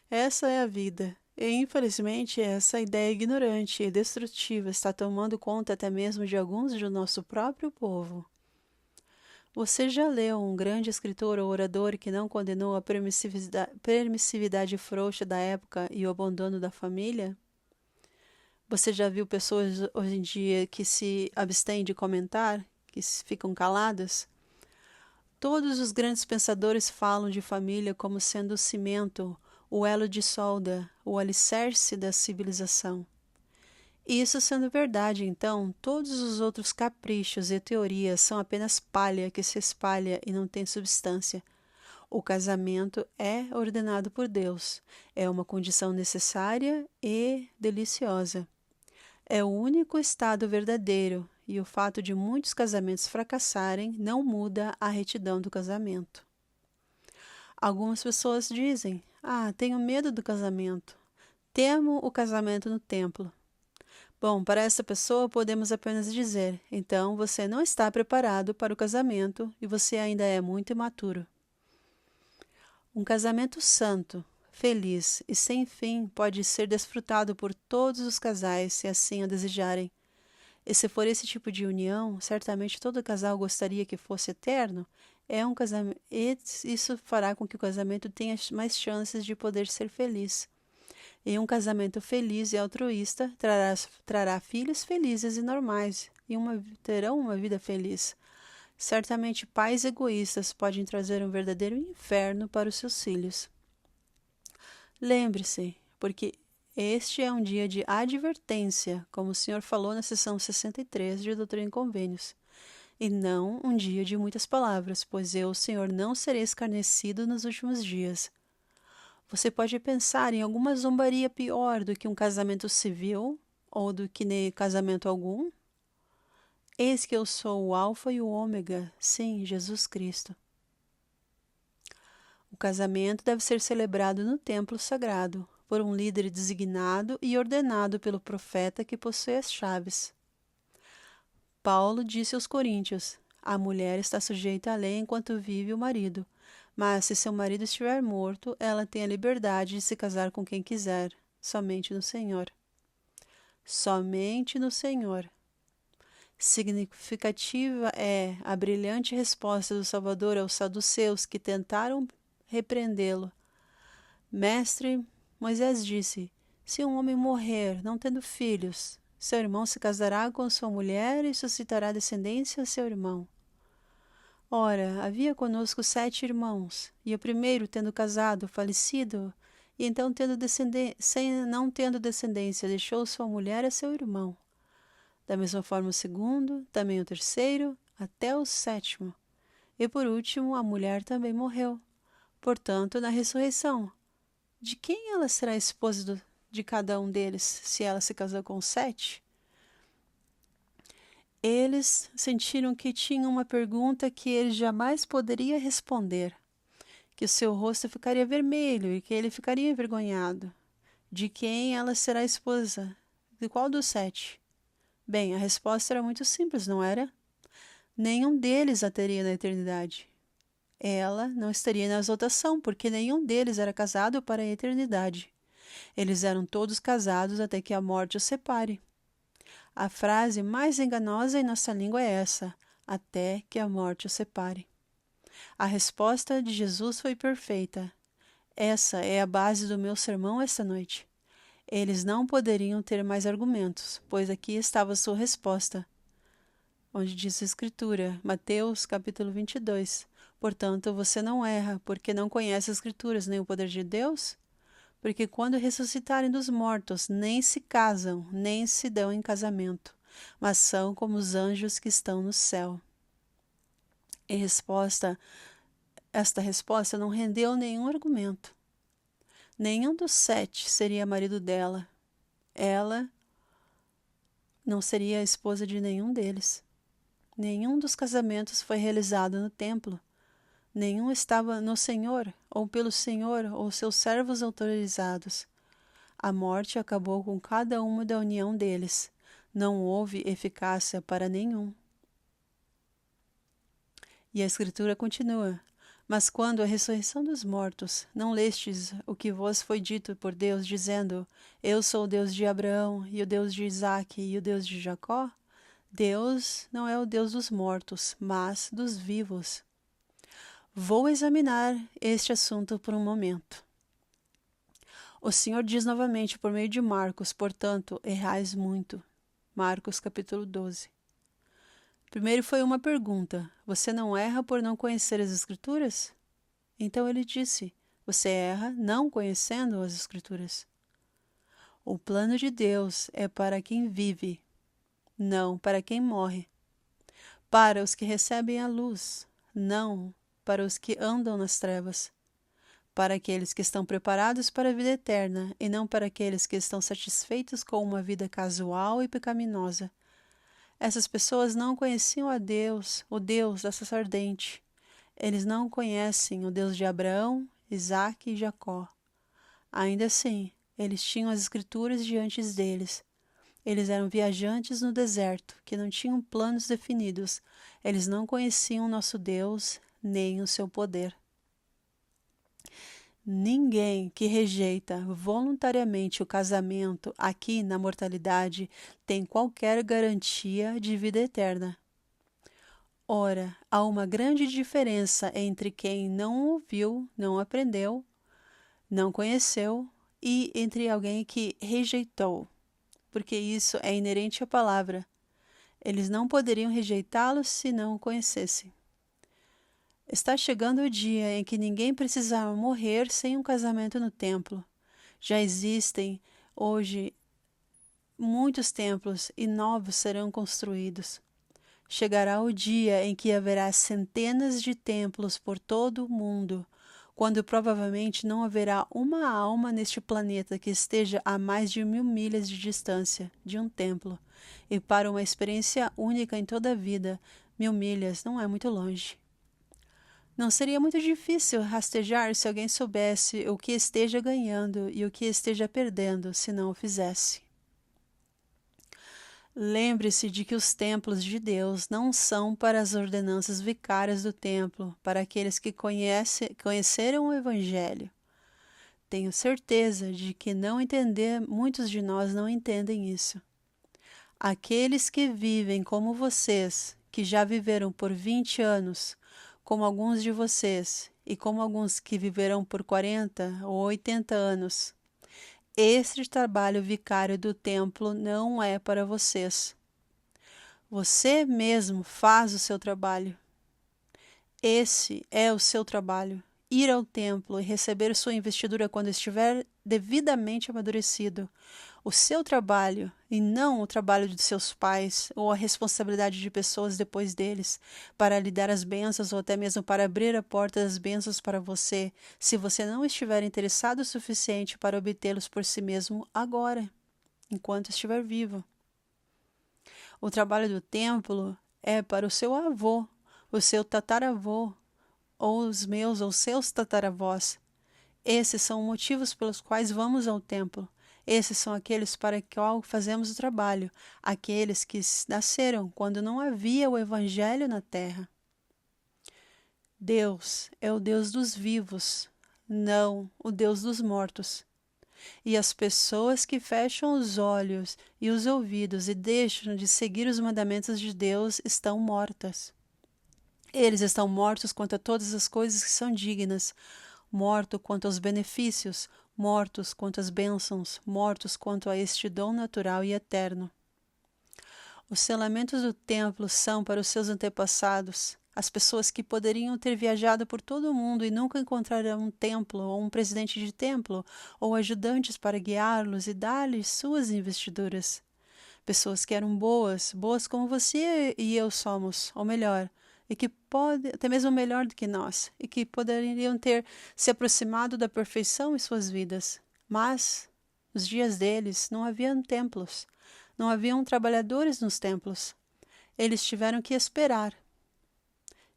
essa é a vida. E, infelizmente, essa ideia ignorante e destrutiva está tomando conta até mesmo de alguns do nosso próprio povo. Você já leu um grande escritor ou orador que não condenou a permissividade frouxa da época e o abandono da família? Você já viu pessoas hoje em dia que se abstêm de comentar, que ficam caladas? Todos os grandes pensadores falam de família como sendo o cimento, o elo de solda, o alicerce da civilização. E isso sendo verdade, então, todos os outros caprichos e teorias são apenas palha que se espalha e não tem substância. O casamento é ordenado por Deus, é uma condição necessária e deliciosa. É o único estado verdadeiro, e o fato de muitos casamentos fracassarem não muda a retidão do casamento. Algumas pessoas dizem: tenho medo do casamento. Temo o casamento no templo. Bom, para essa pessoa podemos apenas dizer: então você não está preparado para o casamento e você ainda é muito imaturo. Um casamento santo, feliz e sem fim pode ser desfrutado por todos os casais se assim o desejarem. E se for esse tipo de união, certamente todo casal gostaria que fosse eterno. Isso fará com que o casamento tenha mais chances de poder ser feliz. E um casamento feliz e altruísta trará filhos felizes e normais, e terão uma vida feliz. Certamente pais egoístas podem trazer um verdadeiro inferno para os seus filhos. Lembre-se, porque este é um dia de advertência, como o Senhor falou na sessão 63 de Doutrina e Convênios, e não um dia de muitas palavras, pois eu, o Senhor, não serei escarnecido nos últimos dias. Você pode pensar em alguma zombaria pior do que um casamento civil ou do que nem casamento algum? Eis que eu sou o Alfa e o Ômega, sim, Jesus Cristo. O casamento deve ser celebrado no templo sagrado, por um líder designado e ordenado pelo profeta que possui as chaves. Paulo disse aos coríntios: a mulher está sujeita à lei enquanto vive o marido, mas se seu marido estiver morto, ela tem a liberdade de se casar com quem quiser, somente no Senhor. Somente no Senhor. Significativa é a brilhante resposta do Salvador aos saduceus que tentaram repreendê-lo. Mestre, Moisés disse: se um homem morrer, não tendo filhos, seu irmão se casará com sua mulher e suscitará descendência a seu irmão. Ora, havia conosco 7 irmãos, e o primeiro, tendo casado, falecido, e então não tendo descendência, deixou sua mulher a seu irmão. Da mesma forma o segundo, também o terceiro, até o 7º. E por último, a mulher também morreu. Portanto, na ressurreição, de quem ela será esposa de cada um deles, se ela se casou com 7? Eles sentiram que tinham uma pergunta que ele jamais poderia responder, que o seu rosto ficaria vermelho e que ele ficaria envergonhado. De quem ela será esposa? De qual dos 7? Bem, a resposta era muito simples, não era? Nenhum deles a teria na eternidade. Ela não estaria na exaltação, porque nenhum deles era casado para a eternidade. Eles eram todos casados até que a morte os separe. A frase mais enganosa em nossa língua é essa: até que a morte os separe. A resposta de Jesus foi perfeita. Essa é a base do meu sermão esta noite. Eles não poderiam ter mais argumentos, pois aqui estava a sua resposta. Onde diz a Escritura, Mateus capítulo 22. Portanto, você não erra, porque não conhece as Escrituras nem o poder de Deus? Porque quando ressuscitarem dos mortos, nem se casam, nem se dão em casamento, mas são como os anjos que estão no céu. Esta resposta não rendeu nenhum argumento. Nenhum dos 7 seria marido dela. Ela não seria a esposa de nenhum deles. Nenhum dos casamentos foi realizado no templo. Nenhum estava no Senhor, ou pelo Senhor, ou seus servos autorizados. A morte acabou com cada uma da união deles. Não houve eficácia para nenhum. E a Escritura continua: mas quando a ressurreição dos mortos, não lestes o que vos foi dito por Deus, dizendo: eu sou o Deus de Abraão, e o Deus de Isaque, e o Deus de Jacó? Deus não é o Deus dos mortos, mas dos vivos. Vou examinar este assunto por um momento. O Senhor diz novamente por meio de Marcos: portanto, errais muito. Marcos capítulo 12. Primeiro foi uma pergunta: você não erra por não conhecer as Escrituras? Então ele disse: você erra não conhecendo as Escrituras. O plano de Deus é para quem vive, não para quem morre. Para os que recebem a luz, não para os que andam nas trevas. Para aqueles que estão preparados para a vida eterna e não para aqueles que estão satisfeitos com uma vida casual e pecaminosa. Essas pessoas não conheciam a Deus, o Deus da sarça ardente. Eles não conhecem o Deus de Abraão, Isaque e Jacó. Ainda assim, eles tinham as Escrituras diante deles. Eles eram viajantes no deserto, que não tinham planos definidos. Eles não conheciam nosso Deus, nem o seu poder. Ninguém que rejeita voluntariamente o casamento aqui na mortalidade tem qualquer garantia de vida eterna. Ora, há uma grande diferença entre quem não ouviu, não aprendeu, não conheceu e entre alguém que rejeitou, porque isso é inerente à palavra. Eles não poderiam rejeitá-lo se não o conhecessem. Está chegando o dia em que ninguém precisará morrer sem um casamento no templo. Já existem hoje muitos templos e novos serão construídos. Chegará o dia em que haverá centenas de templos por todo o mundo, quando provavelmente não haverá uma alma neste planeta que esteja a mais de 1000 milhas de distância de um templo. E para uma experiência única em toda a vida, 1000 milhas não é muito longe. Não seria muito difícil rastejar se alguém soubesse o que esteja ganhando e o que esteja perdendo se não o fizesse. Lembre-se de que os templos de Deus não são para as ordenanças vicárias do templo, para aqueles que conheceram o Evangelho. Tenho certeza de que muitos de nós não entendem isso. Aqueles que vivem como vocês, que já viveram por 20 anos, como alguns de vocês, e como alguns que viverão por 40 ou 80 anos, este trabalho vicário do templo não é para vocês. Você mesmo faz o seu trabalho. Esse é o seu trabalho. Ir ao templo e receber sua investidura quando estiver devidamente amadurecido. O seu trabalho, e não o trabalho de seus pais ou a responsabilidade de pessoas depois deles, para lhe dar as bênçãos ou até mesmo para abrir a porta das bênçãos para você, se você não estiver interessado o suficiente para obtê-los por si mesmo agora, enquanto estiver vivo. O trabalho do templo é para o seu avô, o seu tataravô, ou os meus ou seus tataravós. Esses são motivos pelos quais vamos ao templo. Esses são aqueles para qual fazemos o trabalho, aqueles que nasceram quando não havia o Evangelho na terra. Deus é o Deus dos vivos, não o Deus dos mortos. E as pessoas que fecham os olhos e os ouvidos e deixam de seguir os mandamentos de Deus estão mortas. Eles estão mortos quanto a todas as coisas que são dignas, mortos quanto aos benefícios, mortos quanto às bênçãos, mortos quanto a este dom natural e eterno. Os selamentos do templo são para os seus antepassados, as pessoas que poderiam ter viajado por todo o mundo e nunca encontraram um templo ou um presidente de templo ou ajudantes para guiá-los e dar-lhes suas investiduras. Pessoas que eram boas como você e eu somos, ou melhor, e que podem, até mesmo melhor do que nós, e que poderiam ter se aproximado da perfeição em suas vidas. Mas, nos dias deles, não haviam templos, não haviam trabalhadores nos templos. Eles tiveram que esperar.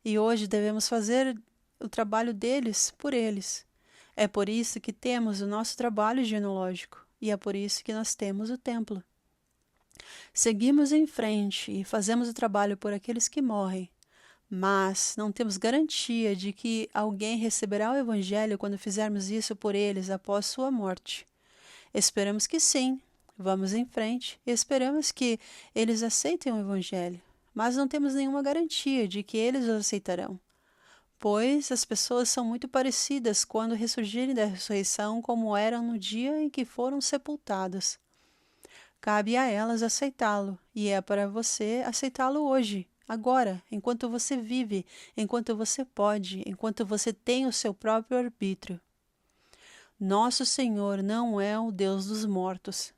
E hoje devemos fazer o trabalho deles por eles. É por isso que temos o nosso trabalho genealógico, e é por isso que nós temos o templo. Seguimos em frente e fazemos o trabalho por aqueles que morrem, mas não temos garantia de que alguém receberá o Evangelho quando fizermos isso por eles após sua morte. Esperamos que sim, vamos em frente e esperamos que eles aceitem o Evangelho, mas não temos nenhuma garantia de que eles o aceitarão, pois as pessoas são muito parecidas quando ressurgirem da ressurreição como eram no dia em que foram sepultadas. Cabe a elas aceitá-lo, e é para você aceitá-lo hoje, agora, enquanto você vive, enquanto você pode, enquanto você tem o seu próprio arbítrio. Nosso Senhor não é o Deus dos mortos.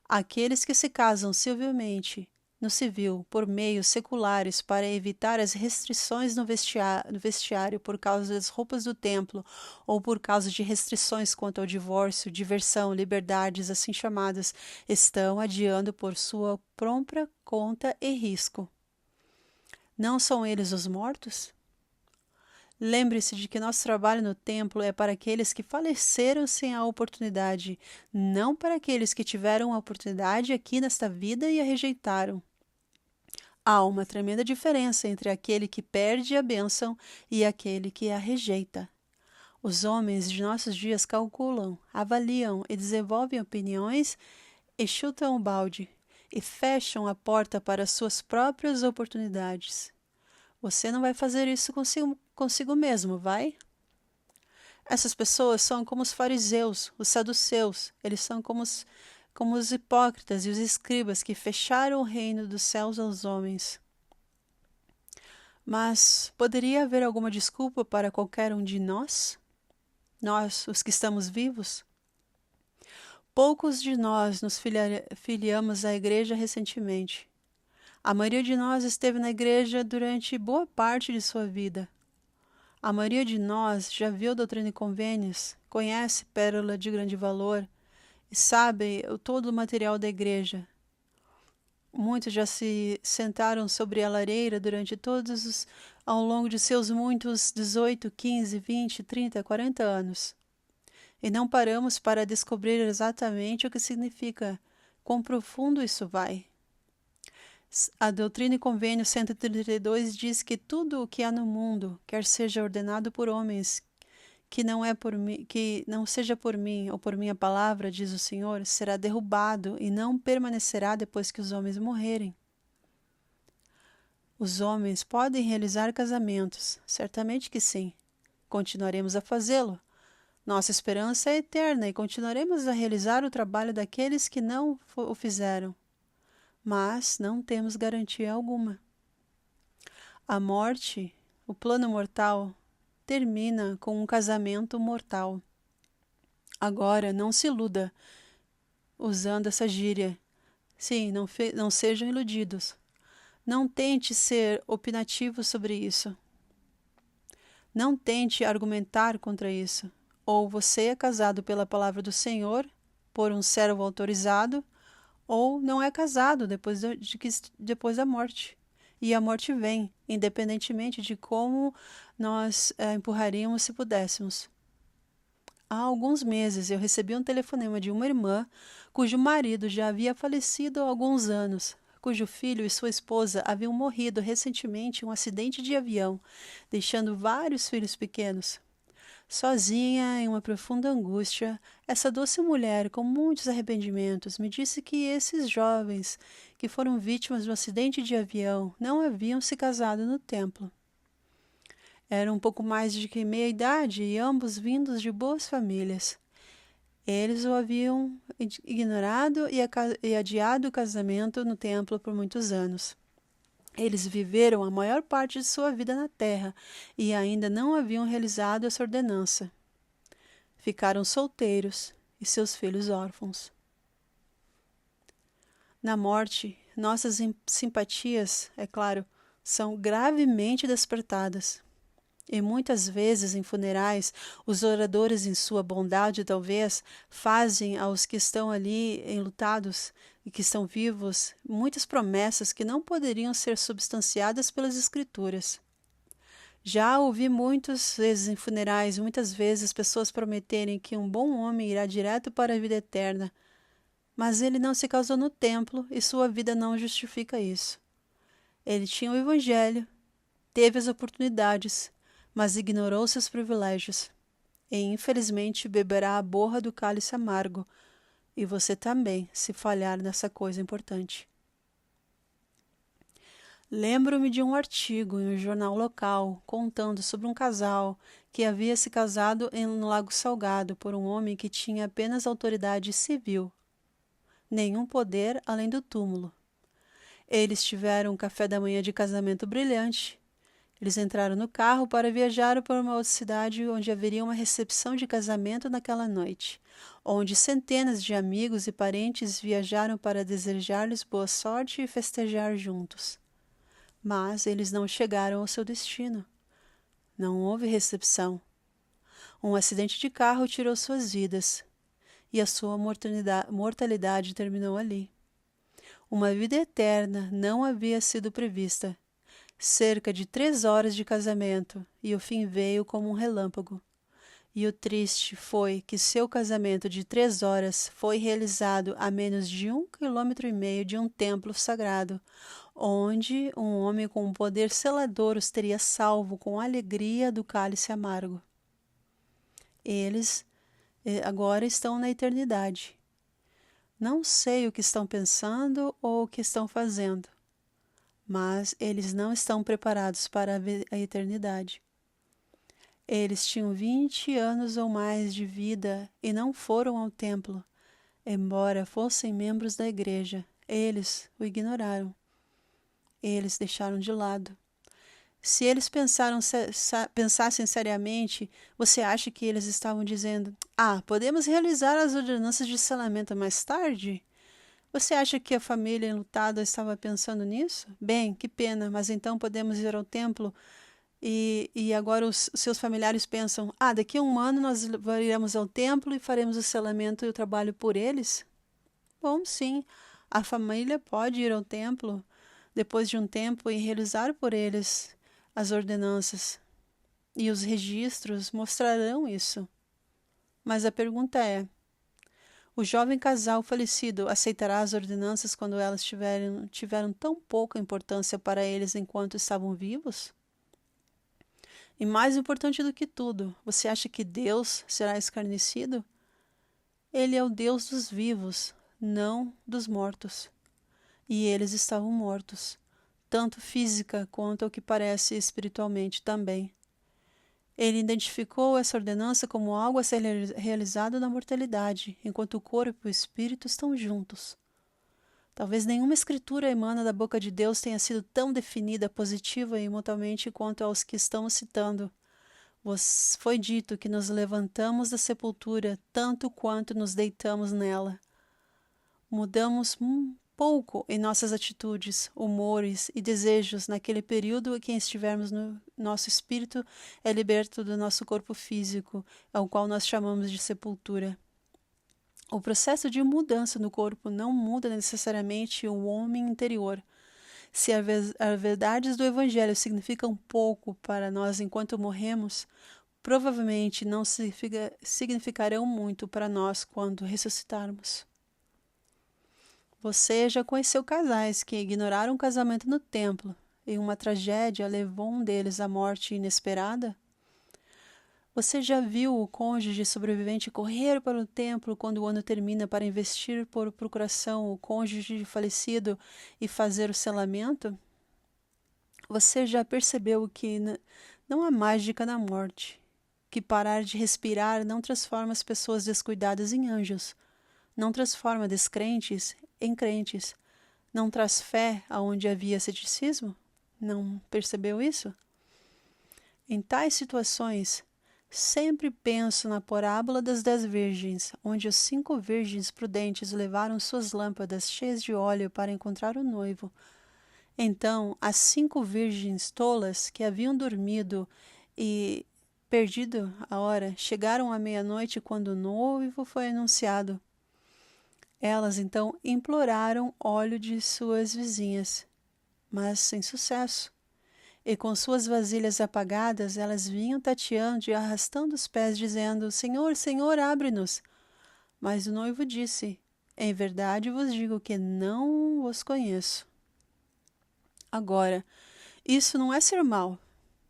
Aqueles que se casam civilmente, no civil, por meios seculares para evitar as restrições no vestiário por causa das roupas do templo ou por causa de restrições quanto ao divórcio, diversão, liberdades assim chamadas, estão adiando por sua própria conta e risco. Não são eles os mortos? Lembre-se de que nosso trabalho no templo é para aqueles que faleceram sem a oportunidade, não para aqueles que tiveram a oportunidade aqui nesta vida e a rejeitaram. Há uma tremenda diferença entre aquele que perde a bênção e aquele que a rejeita. Os homens de nossos dias calculam, avaliam e desenvolvem opiniões e chutam o balde e fecham a porta para suas próprias oportunidades. Você não vai fazer isso consigo mesmo, vai? Essas pessoas são como os fariseus, os saduceus. Eles são como os hipócritas e os escribas que fecharam o reino dos céus aos homens. Mas poderia haver alguma desculpa para qualquer um de nós? Nós, os que estamos vivos? Poucos de nós nos filiamos à igreja recentemente. A maioria de nós esteve na igreja durante boa parte de sua vida. A maioria de nós já viu Doutrina e Convênios, conhece Pérola de Grande Valor e sabe todo o material da igreja. Muitos já se sentaram sobre a lareira ao longo de seus muitos 18, 15, 20, 30, 40 anos. E não paramos para descobrir exatamente o que significa, quão profundo isso vai. A Doutrina e Convênio 132 diz que tudo o que há no mundo, quer seja ordenado por homens, que não seja por mim ou por minha palavra, diz o Senhor, será derrubado e não permanecerá depois que os homens morrerem. Os homens podem realizar casamentos, certamente que sim. Continuaremos a fazê-lo. Nossa esperança é eterna e continuaremos a realizar o trabalho daqueles que não o fizeram. Mas não temos garantia alguma. A morte, o plano mortal, termina com um casamento mortal. Agora, não se iluda usando essa gíria. Sim, não sejam iludidos. Não tente ser opinativo sobre isso. Não tente argumentar contra isso. Ou você é casado pela palavra do Senhor, por um servo autorizado, ou não é casado depois da morte. E a morte vem, independentemente de como nós empurraríamos se pudéssemos. Há alguns meses eu recebi um telefonema de uma irmã cujo marido já havia falecido há alguns anos, cujo filho e sua esposa haviam morrido recentemente em um acidente de avião, deixando vários filhos pequenos. Sozinha, em uma profunda angústia, essa doce mulher, com muitos arrependimentos, me disse que esses jovens que foram vítimas do acidente de avião não haviam se casado no templo. Eram um pouco mais de meia idade e ambos vindos de boas famílias. Eles o haviam ignorado e adiado o casamento no templo por muitos anos. Eles viveram a maior parte de sua vida na terra e ainda não haviam realizado essa ordenança. Ficaram solteiros e seus filhos órfãos. Na morte, nossas simpatias, é claro, são gravemente despertadas. E muitas vezes em funerais, os oradores, em sua bondade talvez, fazem aos que estão ali enlutados e que estão vivos muitas promessas que não poderiam ser substanciadas pelas Escrituras. Já ouvi muitas vezes em funerais, muitas vezes pessoas prometerem que um bom homem irá direto para a vida eterna, mas ele não se casou no templo e sua vida não justifica isso. Ele tinha o Evangelho, teve as oportunidades, mas ignorou seus privilégios, e infelizmente beberá a borra do cálice amargo, e você também, se falhar nessa coisa importante. Lembro-me de um artigo em um jornal local contando sobre um casal que havia se casado no Lago Salgado por um homem que tinha apenas autoridade civil, nenhum poder além do túmulo. Eles tiveram um café da manhã de casamento brilhante. Eles entraram no carro para viajar para uma outra cidade onde haveria uma recepção de casamento naquela noite, onde centenas de amigos e parentes viajaram para desejar-lhes boa sorte e festejar juntos. Mas eles não chegaram ao seu destino. Não houve recepção. Um acidente de carro tirou suas vidas, e a sua mortalidade terminou ali. Uma vida eterna não havia sido prevista. Cerca de 3 horas de casamento, e o fim veio como um relâmpago. E o triste foi que seu casamento de 3 horas foi realizado a menos de 1,5 km de um templo sagrado, onde um homem com um poder selador os teria salvo com alegria do cálice amargo. Eles agora estão na eternidade. Não sei o que estão pensando ou o que estão fazendo, mas eles não estão preparados para a eternidade. Eles tinham 20 anos ou mais de vida e não foram ao templo, embora fossem membros da igreja. Eles o ignoraram. Eles deixaram de lado. Se eles pensassem seriamente, você acha que eles estavam dizendo: podemos realizar as ordenanças de selamento mais tarde? Você acha que a família enlutada estava pensando nisso? Bem, que pena, mas então podemos ir ao templo E agora os seus familiares pensam, daqui a um ano nós iremos ao templo e faremos o selamento e o trabalho por eles? Bom, sim, a família pode ir ao templo depois de um tempo e realizar por eles as ordenanças. E os registros mostrarão isso. Mas a pergunta é, o jovem casal falecido aceitará as ordenanças quando elas tiveram tão pouca importância para eles enquanto estavam vivos? E mais importante do que tudo, você acha que Deus será escarnecido? Ele é o Deus dos vivos, não dos mortos. E eles estavam mortos, tanto física quanto ao que parece espiritualmente também. Ele identificou essa ordenança como algo a ser realizado na mortalidade, enquanto o corpo e o espírito estão juntos. Talvez nenhuma escritura emana da boca de Deus tenha sido tão definida, positiva e imutabilimente quanto aos que estamos citando. Foi dito que nos levantamos da sepultura tanto quanto nos deitamos nela. Mudamos pouco em nossas atitudes, humores e desejos naquele período em que estivermos no nosso espírito é liberto do nosso corpo físico, ao qual nós chamamos de sepultura. O processo de mudança no corpo não muda necessariamente o homem interior. Se as verdades do Evangelho significam pouco para nós enquanto morremos, provavelmente não significarão muito para nós quando ressuscitarmos. Você já conheceu casais que ignoraram o casamento no templo e uma tragédia levou um deles à morte inesperada? Você já viu o cônjuge sobrevivente correr para o templo quando o ano termina para investir por procuração o cônjuge falecido e fazer o selamento? Você já percebeu que não há mágica na morte, que parar de respirar não transforma as pessoas descuidadas em anjos, não transforma descrentes em crentes, não traz fé aonde havia ceticismo? Não percebeu isso? Em tais situações, sempre penso na parábola das 10 virgens, onde os 5 virgens prudentes levaram suas lâmpadas cheias de óleo para encontrar o noivo. Então, as 5 virgens tolas que haviam dormido e perdido a hora, chegaram à meia-noite quando o noivo foi anunciado. Elas então imploraram óleo de suas vizinhas, mas sem sucesso. E com suas vasilhas apagadas, elas vinham tateando e arrastando os pés, dizendo: Senhor, Senhor, abre-nos. Mas o noivo disse: Em verdade vos digo que não vos conheço. Agora, isso não é ser mau,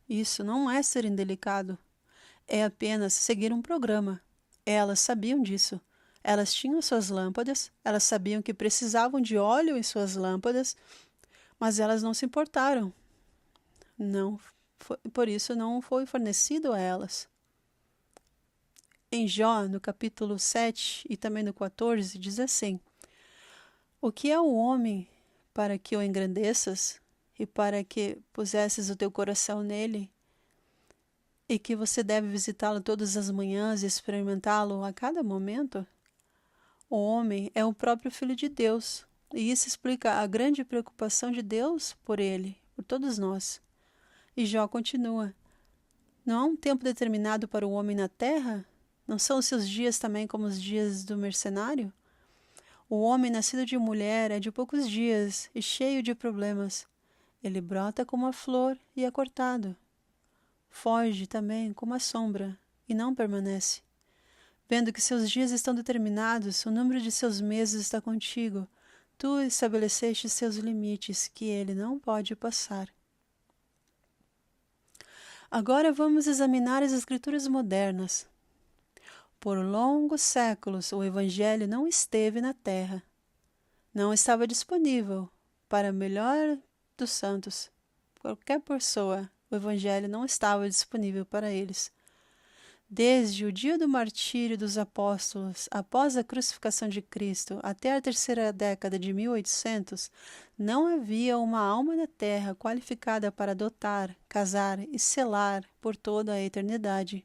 isso não é ser indelicado, é apenas seguir um programa. Elas sabiam disso. Elas tinham suas lâmpadas, elas sabiam que precisavam de óleo em suas lâmpadas, mas elas não se importaram. Por isso não foi fornecido a elas. Em Jó, no capítulo 7 e também no 14, diz assim: O que é o homem para que o engrandeças e para que pusesses o teu coração nele? E que você deve visitá-lo todas as manhãs e experimentá-lo a cada momento? O homem é o próprio Filho de Deus, e isso explica a grande preocupação de Deus por ele, por todos nós. E Jó continua: Não há um tempo determinado para o homem na terra? Não são os seus dias também como os dias do mercenário? O homem nascido de mulher é de poucos dias e cheio de problemas. Ele brota como a flor e é cortado. Foge também como a sombra e não permanece. Vendo que seus dias estão determinados, o número de seus meses está contigo. Tu estabeleceste seus limites, que ele não pode passar. Agora vamos examinar as escrituras modernas. Por longos séculos, o Evangelho não esteve na terra. Não estava disponível para o melhor dos santos. Qualquer pessoa, o Evangelho não estava disponível para eles. Desde o dia do martírio dos apóstolos, após a crucificação de Cristo, até a terceira década de 1800, não havia uma alma na terra qualificada para adotar, casar e selar por toda a eternidade.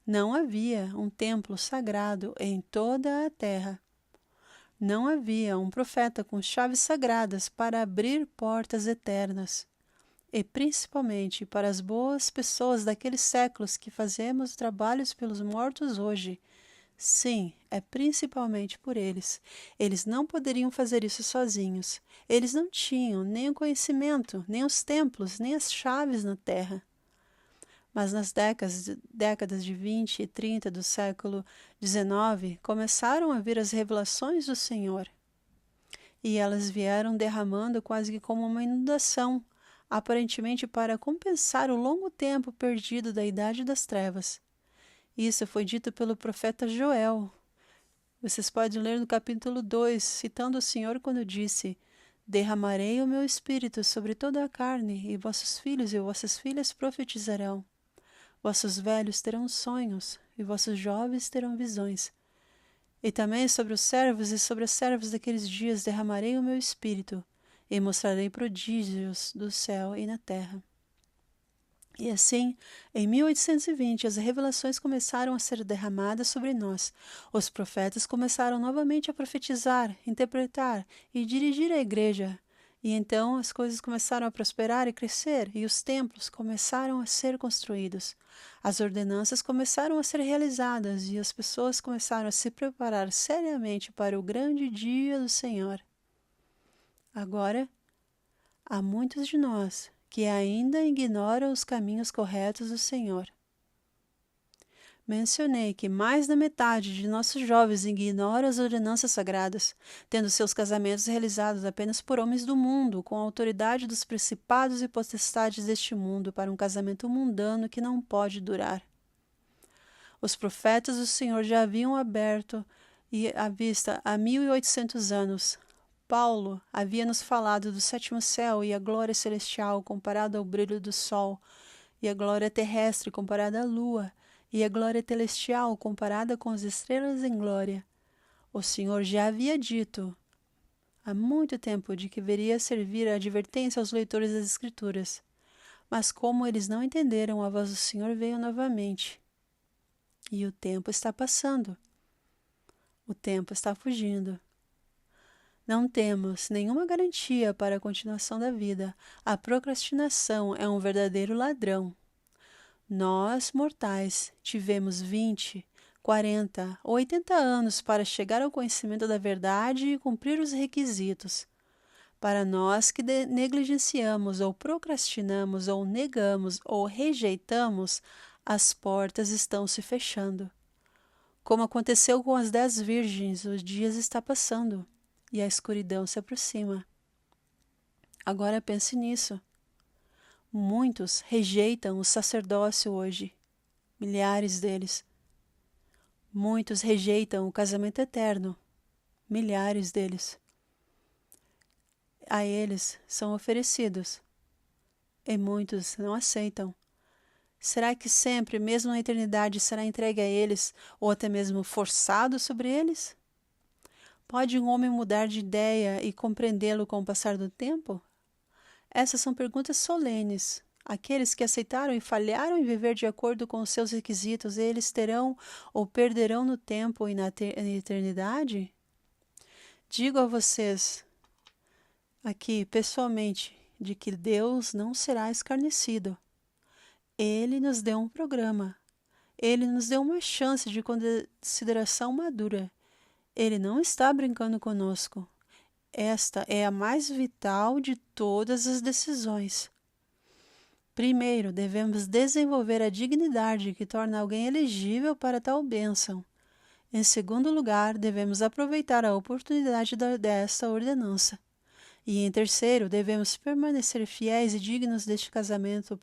Não havia um templo sagrado em toda a terra. Não havia um profeta com chaves sagradas para abrir portas eternas. e principalmente para as boas pessoas daqueles séculos que fazemos trabalhos pelos mortos hoje. Sim, é principalmente por eles. Eles não poderiam fazer isso sozinhos. Eles não tinham nem o conhecimento, nem os templos, nem as chaves na terra. Mas nas décadas de 20 e 30 do século XIX, começaram a vir as revelações do Senhor. E elas vieram derramando quase que como uma inundação, aparentemente para compensar o longo tempo perdido da Idade das Trevas. Isso foi dito pelo profeta Joel. Vocês podem ler no capítulo 2, citando o Senhor quando disse: derramarei o meu espírito sobre toda a carne, e vossos filhos e vossas filhas profetizarão. Vossos velhos terão sonhos, e vossos jovens terão visões. E também sobre os servos e sobre as servas daqueles dias derramarei o meu espírito, e mostrarei prodígios do céu e na terra. E assim, em 1820, as revelações começaram a ser derramadas sobre nós. Os profetas começaram novamente a profetizar, interpretar e dirigir a igreja. E então as coisas começaram a prosperar e crescer, e os templos começaram a ser construídos. As ordenanças começaram a ser realizadas, e as pessoas começaram a se preparar seriamente para o grande dia do Senhor. Agora, há muitos de nós que ainda ignoram os caminhos corretos do Senhor. Mencionei que mais da metade de nossos jovens ignora as ordenanças sagradas, tendo seus casamentos realizados apenas por homens do mundo, com a autoridade dos principados e potestades deste mundo para um casamento mundano que não pode durar. Os profetas do Senhor já haviam aberto a vista há 1800 anos. Paulo havia nos falado do sétimo céu e a glória celestial comparada ao brilho do sol, e a glória terrestre comparada à lua, e a glória celestial comparada com as estrelas em glória. O Senhor já havia dito há muito tempo de que deveria servir a advertência aos leitores das Escrituras. Mas como eles não entenderam, a voz do Senhor veio novamente. E o tempo está passando. O tempo está fugindo. Não temos nenhuma garantia para a continuação da vida. A procrastinação é um verdadeiro ladrão. Nós, mortais, tivemos 20, 40 ou 80 anos para chegar ao conhecimento da verdade e cumprir os requisitos. Para nós que negligenciamos ou procrastinamos ou negamos ou rejeitamos, as portas estão se fechando. Como aconteceu com as 10 virgens, os dias está passando. E a escuridão se aproxima. Agora pense nisso. Muitos rejeitam o sacerdócio hoje. Milhares deles. Muitos rejeitam o casamento eterno. Milhares deles. A eles são oferecidos. E muitos não aceitam. Será que sempre, mesmo na eternidade, será entregue a eles, ou até mesmo forçado sobre eles? Pode um homem mudar de ideia e compreendê-lo com o passar do tempo? Essas são perguntas solenes. Aqueles que aceitaram e falharam em viver de acordo com os seus requisitos, eles terão ou perderão no tempo e na eternidade? Digo a vocês aqui, pessoalmente, de que Deus não será escarnecido. Ele nos deu um programa. Ele nos deu uma chance de consideração madura. Ele não está brincando conosco. Esta é a mais vital de todas as decisões. Primeiro, devemos desenvolver a dignidade que torna alguém elegível para tal bênção. Em segundo lugar, devemos aproveitar a oportunidade desta ordenança. E em terceiro, devemos permanecer fiéis e dignos deste casamento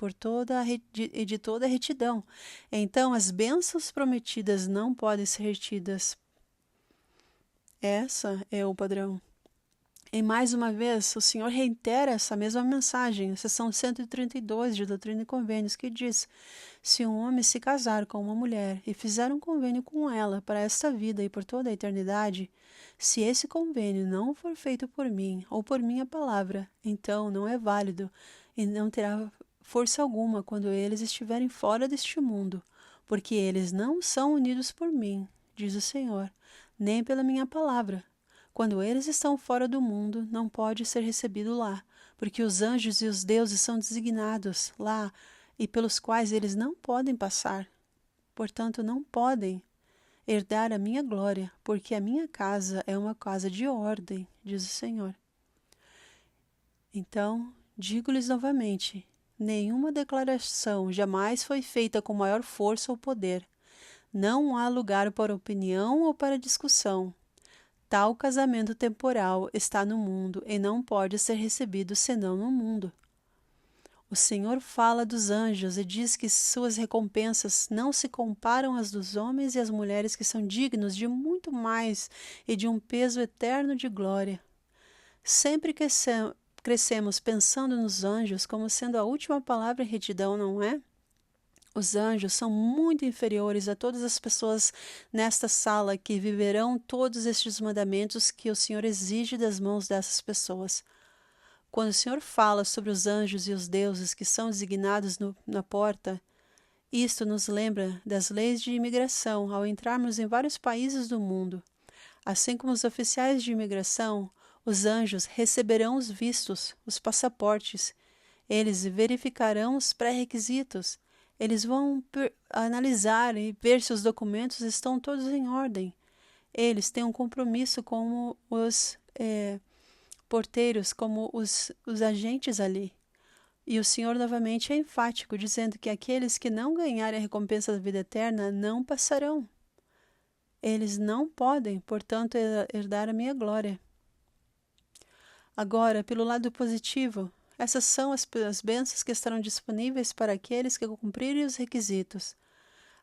de toda a retidão. Então, as bênçãos prometidas não podem ser retidas. Essa é o padrão. E mais uma vez, o Senhor reitera essa mesma mensagem, seção 132 de Doutrina e Convênios, que diz: se um homem se casar com uma mulher e fizer um convênio com ela para esta vida e por toda a eternidade, se esse convênio não for feito por mim ou por minha palavra, então não é válido e não terá força alguma quando eles estiverem fora deste mundo, porque eles não são unidos por mim, diz o Senhor, nem pela minha palavra. Quando eles estão fora do mundo, não pode ser recebido lá, porque os anjos e os deuses são designados lá e pelos quais eles não podem passar. Portanto, não podem herdar a minha glória, porque a minha casa é uma casa de ordem, diz o Senhor. Então, digo-lhes novamente, nenhuma declaração jamais foi feita com maior força ou poder. Não há lugar para opinião ou para discussão. Tal casamento temporal está no mundo e não pode ser recebido senão no mundo. O Senhor fala dos anjos e diz que suas recompensas não se comparam às dos homens e às mulheres que são dignos de muito mais e de um peso eterno de glória. Sempre crescemos pensando nos anjos como sendo a última palavra em retidão, não é? Os anjos são muito inferiores a todas as pessoas nesta sala que viverão todos estes mandamentos que o Senhor exige das mãos dessas pessoas. Quando o Senhor fala sobre os anjos e os deuses que são designados na porta, isto nos lembra das leis de imigração ao entrarmos em vários países do mundo. Assim como os oficiais de imigração, os anjos receberão os vistos, os passaportes. Eles verificarão os pré-requisitos. Eles vão analisar e ver se os documentos estão todos em ordem. Eles têm um compromisso com os porteiros, como os agentes ali. E o Senhor novamente é enfático, dizendo que aqueles que não ganharem a recompensa da vida eterna não passarão. Eles não podem, portanto, herdar a minha glória. Agora, pelo lado positivo, essas são as bênçãos que estarão disponíveis para aqueles que cumprirem os requisitos.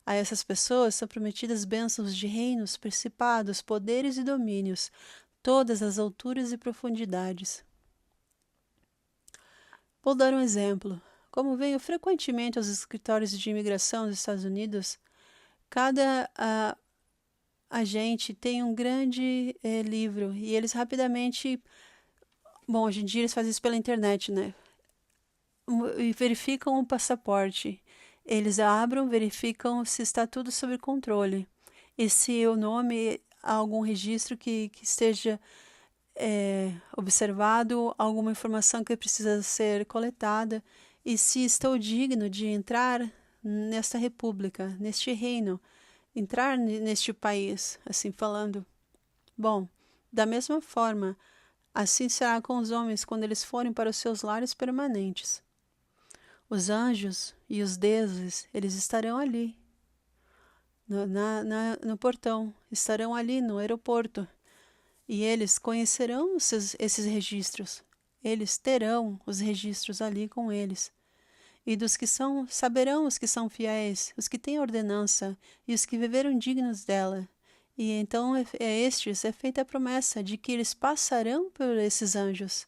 A essas pessoas são prometidas bênçãos de reinos, principados, poderes e domínios, todas as alturas e profundidades. Vou dar um exemplo. Como venho frequentemente aos escritórios de imigração dos Estados Unidos, cada agente tem um grande livro e eles rapidamente... Bom, hoje em dia eles fazem isso pela internet, né? E verificam o passaporte. Eles abrem, verificam se está tudo sob controle. E se o nome, há algum registro que esteja observado, alguma informação que precisa ser coletada. E se estou digno de entrar nesta república, neste reino, entrar neste país, assim falando. Bom, da mesma forma, assim será com os homens quando eles forem para os seus lares permanentes. Os anjos e os deuses, eles estarão ali, no portão, estarão ali no aeroporto. E eles conhecerão esses registros. Eles terão os registros ali com eles. E dos que saberão os que são fiéis, os que têm ordenança e os que viveram dignos dela. E então estes é feita a promessa de que eles passarão por esses anjos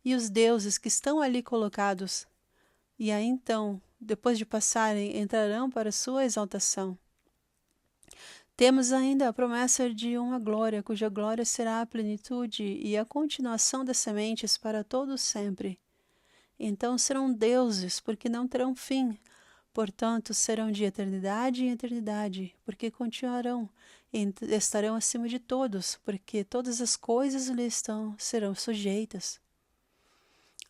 e os deuses que estão ali colocados. E aí então, depois de passarem, entrarão para sua exaltação. Temos ainda a promessa de uma glória, cuja glória será a plenitude e a continuação das sementes para todos sempre. Então serão deuses, porque não terão fim. Portanto, serão de eternidade em eternidade, porque continuarão e estarão acima de todos, porque todas as coisas lhe serão sujeitas.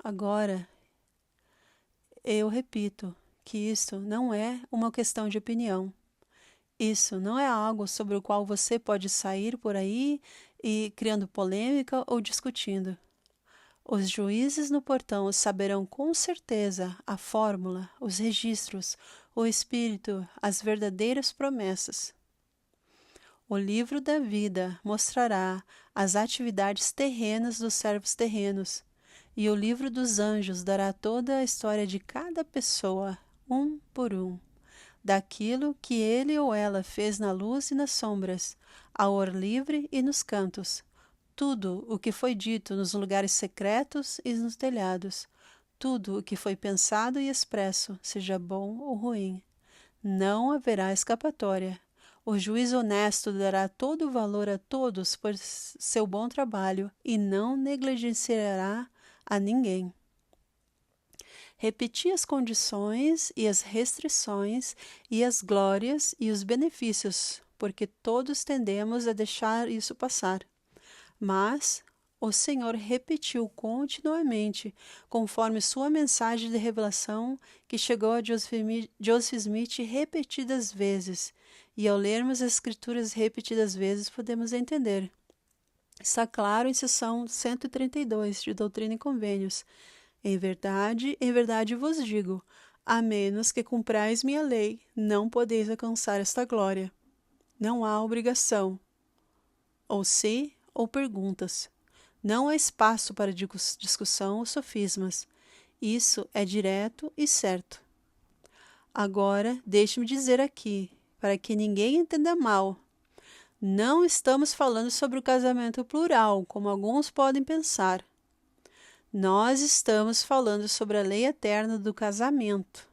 Agora, eu repito que isto não é uma questão de opinião. Isso não é algo sobre o qual você pode sair por aí e criando polêmica ou discutindo. Os juízes no portão saberão com certeza a fórmula, os registros, o espírito, as verdadeiras promessas. O livro da vida mostrará as atividades terrenas dos servos terrenos, e o livro dos anjos dará toda a história de cada pessoa, um por um, daquilo que ele ou ela fez na luz e nas sombras, ao ar livre e nos cantos. Tudo o que foi dito nos lugares secretos e nos telhados, tudo o que foi pensado e expresso, seja bom ou ruim. Não haverá escapatória. O juiz honesto dará todo o valor a todos por seu bom trabalho e não negligenciará a ninguém. Repeti as condições e as restrições e as glórias e os benefícios, porque todos tendemos a deixar isso passar. Mas o Senhor repetiu continuamente, conforme sua mensagem de revelação que chegou a Joseph Smith repetidas vezes. E ao lermos as Escrituras repetidas vezes, podemos entender. Está claro em seção 132 de Doutrina e Convênios. Em verdade vos digo, a menos que cumprais minha lei, não podeis alcançar esta glória. Não há obrigação, ou se, ou perguntas. Não há espaço para discussão ou sofismas. Isso é direto e certo. Agora, deixe-me dizer aqui, para que ninguém entenda mal. Não estamos falando sobre o casamento plural, como alguns podem pensar. Nós estamos falando sobre a lei eterna do casamento,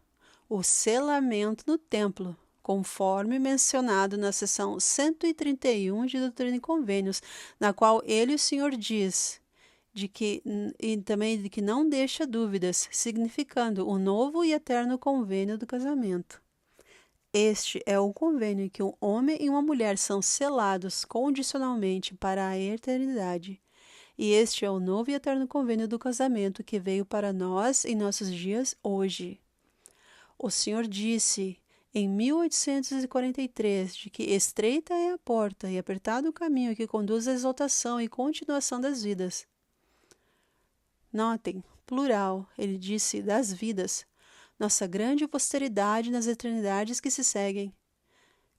o selamento no templo, conforme mencionado na seção 131 de Doutrina e Convênios, na qual ele, o Senhor, diz e também de que não deixa dúvidas, significando o novo e eterno convênio do casamento. Este é o convênio em que um homem e uma mulher são selados condicionalmente para a eternidade. E este é o novo e eterno convênio do casamento que veio para nós em nossos dias hoje. O Senhor disse em 1843 de que estreita é a porta e apertado o caminho que conduz à exaltação e continuação das vidas. Notem, plural, ele disse das vidas, nossa grande posteridade nas eternidades que se seguem.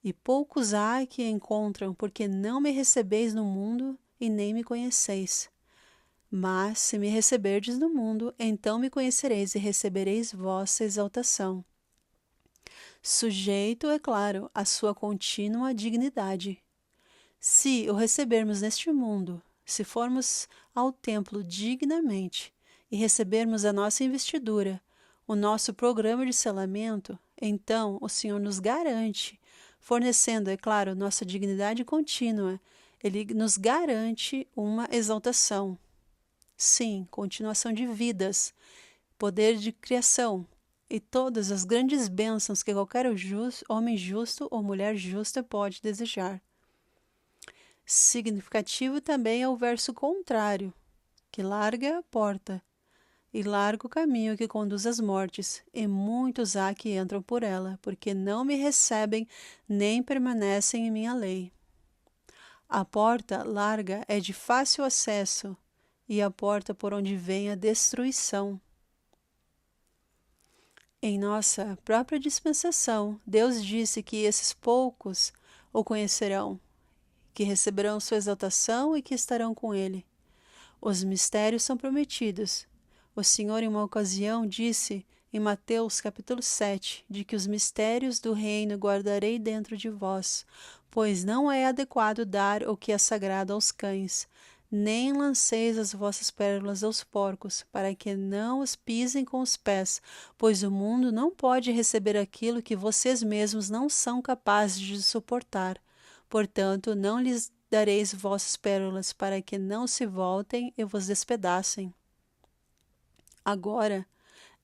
E poucos há que encontram, porque não me recebeis no mundo e nem me conheceis. Mas, se me receberdes no mundo, então me conhecereis e recebereis vossa exaltação. Sujeito, é claro, à sua contínua dignidade. Se o recebermos neste mundo, se formos ao templo dignamente e recebermos a nossa investidura, o nosso programa de selamento, então o Senhor nos garante, fornecendo, é claro, nossa dignidade contínua, Ele nos garante uma exaltação. Sim, continuação de vidas, poder de criação e todas as grandes bênçãos que qualquer homem justo ou mulher justa pode desejar. Significativo também é o verso contrário, que larga a porta e larga o caminho que conduz às mortes, e muitos há que entram por ela, porque não me recebem nem permanecem em minha lei. A porta larga é de fácil acesso, e a porta por onde vem a destruição. Em nossa própria dispensação, Deus disse que esses poucos o conhecerão, que receberão sua exaltação e que estarão com ele. Os mistérios são prometidos. O Senhor, em uma ocasião, disse, em Mateus capítulo 7, de que os mistérios do reino guardarei dentro de vós, pois não é adequado dar o que é sagrado aos cães, nem lanceis as vossas pérolas aos porcos, para que não os pisem com os pés, pois o mundo não pode receber aquilo que vocês mesmos não são capazes de suportar. Portanto, não lhes dareis vossas pérolas, para que não se voltem e vos despedacem. Agora,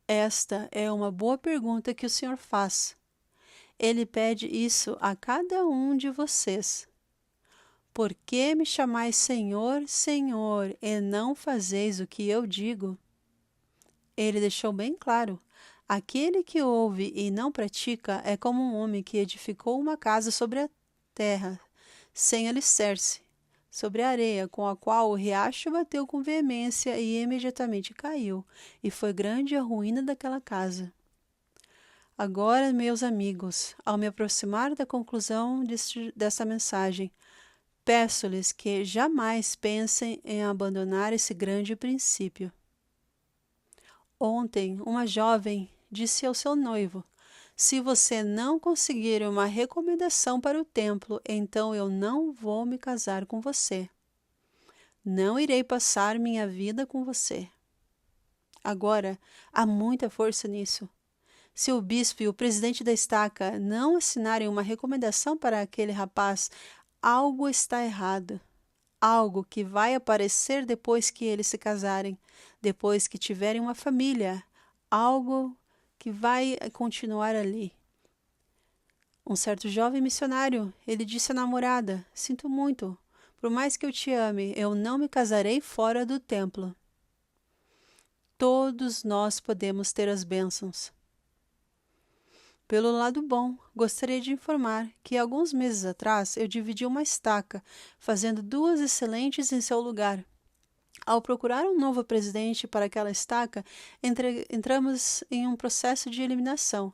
esta é uma boa pergunta que o Senhor faz. Ele pede isso a cada um de vocês. Por que me chamais Senhor, Senhor, e não fazeis o que eu digo? Ele deixou bem claro. Aquele que ouve e não pratica é como um homem que edificou uma casa sobre a terra, sem alicerce, sobre a areia, com a qual o riacho bateu com veemência e imediatamente caiu, e foi grande a ruína daquela casa. Agora, meus amigos, ao me aproximar da conclusão desta mensagem, peço-lhes que jamais pensem em abandonar esse grande princípio. Ontem, uma jovem disse ao seu noivo: se você não conseguir uma recomendação para o templo, então eu não vou me casar com você. Não irei passar minha vida com você. Agora, há muita força nisso. Se o bispo e o presidente da estaca não assinarem uma recomendação para aquele rapaz, algo está errado. Algo que vai aparecer depois que eles se casarem, depois que tiverem uma família. Algo que vai continuar ali. Um certo jovem missionário, ele disse à namorada: sinto muito, Por mais que eu te ame, eu não me casarei fora do templo. Todos nós podemos ter as bênçãos. Pelo lado bom, gostaria de informar que alguns meses atrás eu dividi uma estaca, fazendo 2 excelentes em seu lugar. Ao procurar um novo presidente para aquela estaca, entramos em um processo de eliminação.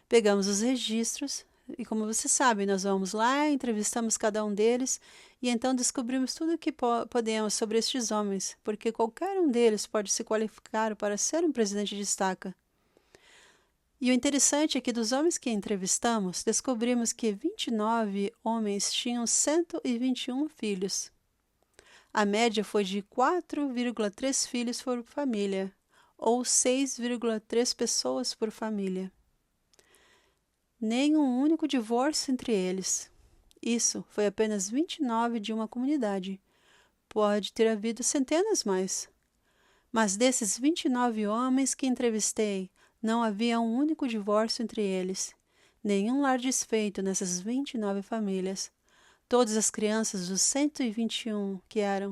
Pegamos os registros e, como você sabe, nós vamos lá, entrevistamos cada um deles e então descobrimos tudo o que podemos sobre estes homens, porque qualquer um deles pode se qualificar para ser um presidente de estaca. E o interessante é que dos homens que entrevistamos, descobrimos que 29 homens tinham 121 filhos. A média foi de 4,3 filhos por família, ou 6,3 pessoas por família. Nem um único divórcio entre eles. Isso foi apenas 29 de uma comunidade. Pode ter havido centenas mais. Mas desses 29 homens que entrevistei, não havia um único divórcio entre eles. Nenhum lar desfeito nessas 29 famílias. Todas as crianças dos 121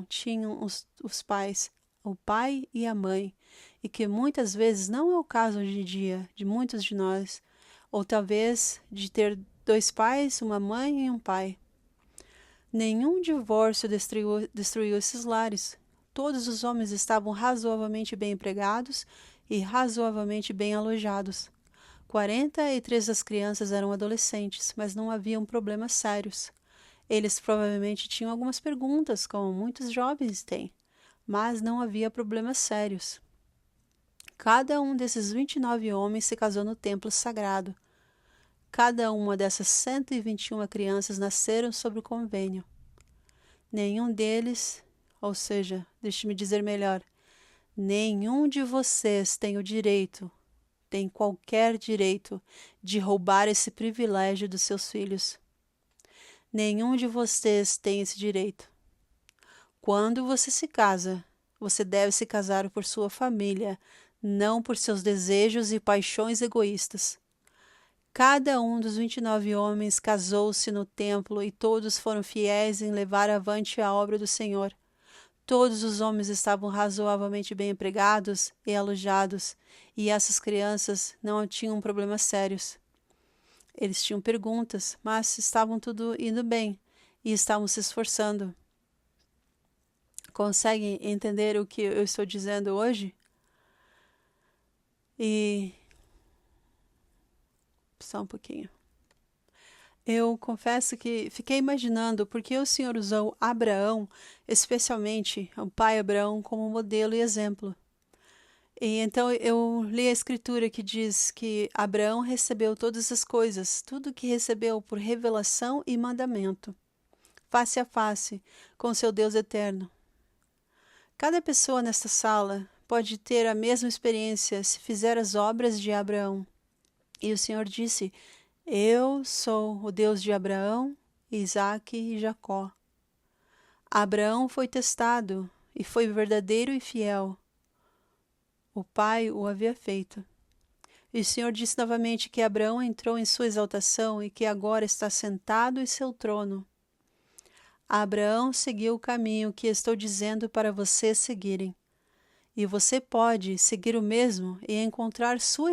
tinham os pais, o pai e a mãe, e que muitas vezes não é o caso hoje em dia de muitos de nós, ou talvez de ter 2 pais, uma mãe e um pai. Nenhum divórcio destruiu esses lares. Todos os homens estavam razoavelmente bem empregados e razoavelmente bem alojados. 43 das crianças eram adolescentes, mas não haviam problemas sérios. Eles provavelmente tinham algumas perguntas, como muitos jovens têm, mas não havia problemas sérios. Cada um desses 29 homens se casou no templo sagrado. Cada uma dessas 121 crianças nasceram sob o convênio. Nenhum deles, ou seja, deixe-me dizer melhor, nenhum de vocês tem qualquer direito de roubar esse privilégio dos seus filhos. Nenhum de vocês tem esse direito. Quando você se casa, você deve se casar por sua família, não por seus desejos e paixões egoístas. Cada um dos 29 homens casou-se no templo e todos foram fiéis em levar avante a obra do Senhor. Todos os homens estavam razoavelmente bem empregados e alojados, e essas crianças não tinham problemas sérios. Eles tinham perguntas, mas estavam tudo indo bem e estavam se esforçando. Conseguem entender o que eu estou dizendo hoje? E só um pouquinho. Eu confesso que fiquei imaginando por que o Senhor usou Abraão, especialmente o pai Abraão, como modelo e exemplo. E então eu li a escritura que diz que Abraão recebeu todas as coisas, tudo que recebeu por revelação e mandamento, face a face, com seu Deus eterno. Cada pessoa nesta sala pode ter a mesma experiência se fizer as obras de Abraão. E o Senhor disse: Eu sou o Deus de Abraão, Isaque e Jacó. Abraão foi testado e foi verdadeiro e fiel. O Pai o havia feito. E o Senhor disse novamente que Abraão entrou em sua exaltação e que agora está sentado em seu trono. Abraão seguiu o caminho que estou dizendo para vocês seguirem. E você pode seguir o mesmo e encontrar sua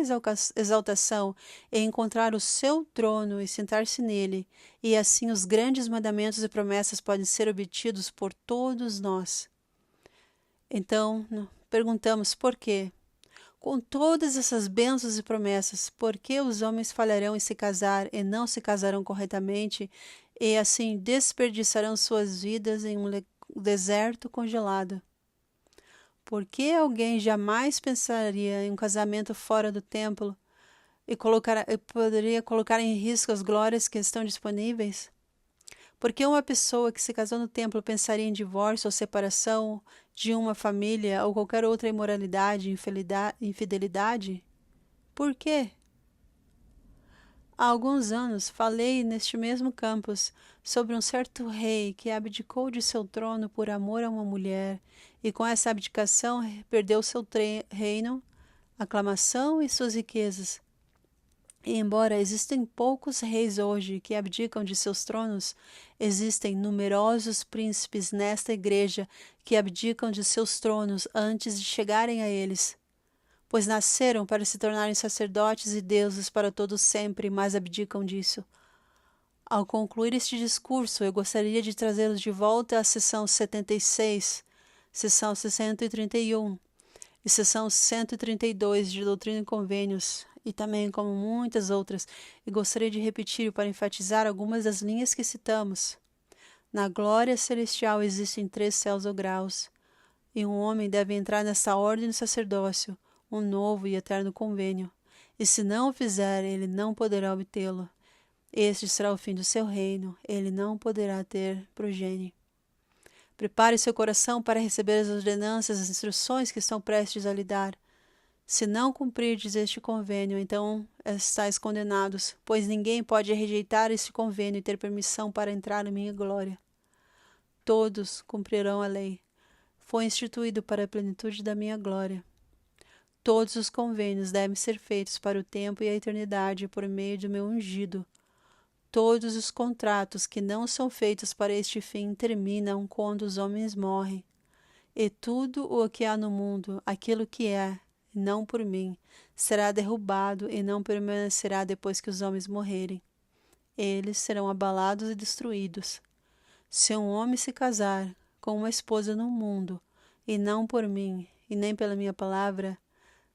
exaltação, e encontrar o seu trono e sentar-se nele, e assim os grandes mandamentos e promessas podem ser obtidos por todos nós. Então, perguntamos por quê? Com todas essas bênçãos e promessas, por que os homens falharão em se casar e não se casarão corretamente, e assim desperdiçarão suas vidas em um deserto congelado? Por que alguém jamais pensaria em um casamento fora do templo e poderia colocar em risco as glórias que estão disponíveis? Por que uma pessoa que se casou no templo pensaria em divórcio ou separação de uma família ou qualquer outra imoralidade, infidelidade? Por quê? Há alguns anos falei neste mesmo campus sobre um certo rei que abdicou de seu trono por amor a uma mulher e com essa abdicação perdeu seu reino, aclamação e suas riquezas. E embora existem poucos reis hoje que abdicam de seus tronos, existem numerosos príncipes nesta igreja que abdicam de seus tronos antes de chegarem a eles, pois nasceram para se tornarem sacerdotes e deuses para todo sempre, mas abdicam disso. Ao concluir este discurso, eu gostaria de trazê-los de volta à sessão 76, sessão 631 e sessão 132 de Doutrina e Convênios, e também como muitas outras, e gostaria de repetir para enfatizar algumas das linhas que citamos. Na glória celestial existem 3 céus ou graus, e um homem deve entrar nessa ordem do sacerdócio, um novo e eterno convênio, e se não o fizer, ele não poderá obtê-lo. Este será o fim do seu reino, ele não poderá ter progenie. Prepare seu coração para receber as ordenanças, as instruções que estão prestes a lhe dar. Se não cumprirdes este convênio, então estáis condenados, pois ninguém pode rejeitar este convênio e ter permissão para entrar na minha glória. Todos cumprirão a lei. Foi instituído para a plenitude da minha glória. Todos os convênios devem ser feitos para o tempo e a eternidade por meio do meu ungido. Todos os contratos que não são feitos para este fim terminam quando os homens morrem. E tudo o que há no mundo, aquilo que é, não por mim, será derrubado e não permanecerá depois que os homens morrerem. Eles serão abalados e destruídos. Se um homem se casar com uma esposa no mundo, e não por mim, e nem pela minha palavra,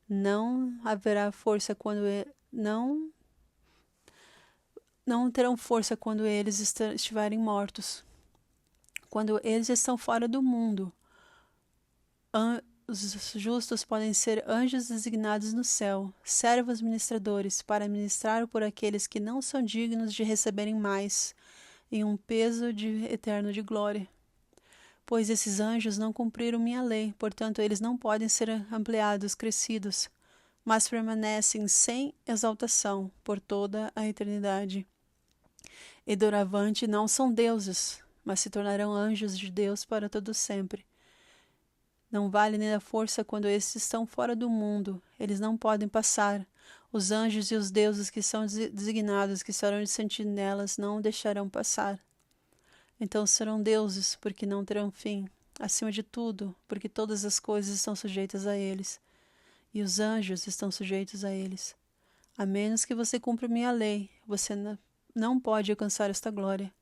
não haverá força quando não terão força quando eles estiverem mortos. Quando eles estão fora do mundo, os justos podem ser anjos designados no céu, servos ministradores, para ministrar por aqueles que não são dignos de receberem mais, em um peso eterno de glória. Pois esses anjos não cumpriram minha lei, portanto eles não podem ser ampliados, crescidos, mas permanecem sem exaltação por toda a eternidade. E doravante não são deuses, mas se tornarão anjos de Deus para todo sempre. Não vale nem a força quando estes estão fora do mundo, eles não podem passar. Os anjos e os deuses que são designados, que estarão de sentinelas, não o deixarão passar. Então serão deuses, porque não terão fim. Acima de tudo, porque todas as coisas estão sujeitas a eles. E os anjos estão sujeitos a eles. A menos que você cumpra minha lei, você não pode alcançar esta glória.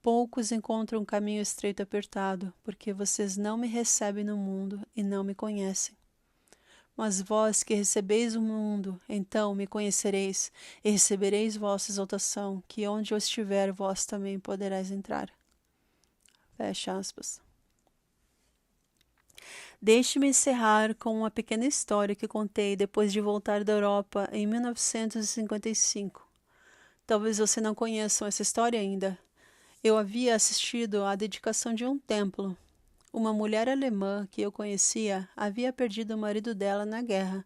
Poucos encontram um caminho estreito e apertado, porque vocês não me recebem no mundo e não me conhecem. Mas vós que recebeis o mundo, então me conhecereis, e recebereis vossa exaltação, que onde eu estiver, vós também podereis entrar. Fecha aspas. Deixe-me encerrar com uma pequena história que contei depois de voltar da Europa em 1955. Talvez você não conheça essa história ainda. Eu havia assistido à dedicação de um templo. Uma mulher alemã que eu conhecia havia perdido o marido dela na guerra.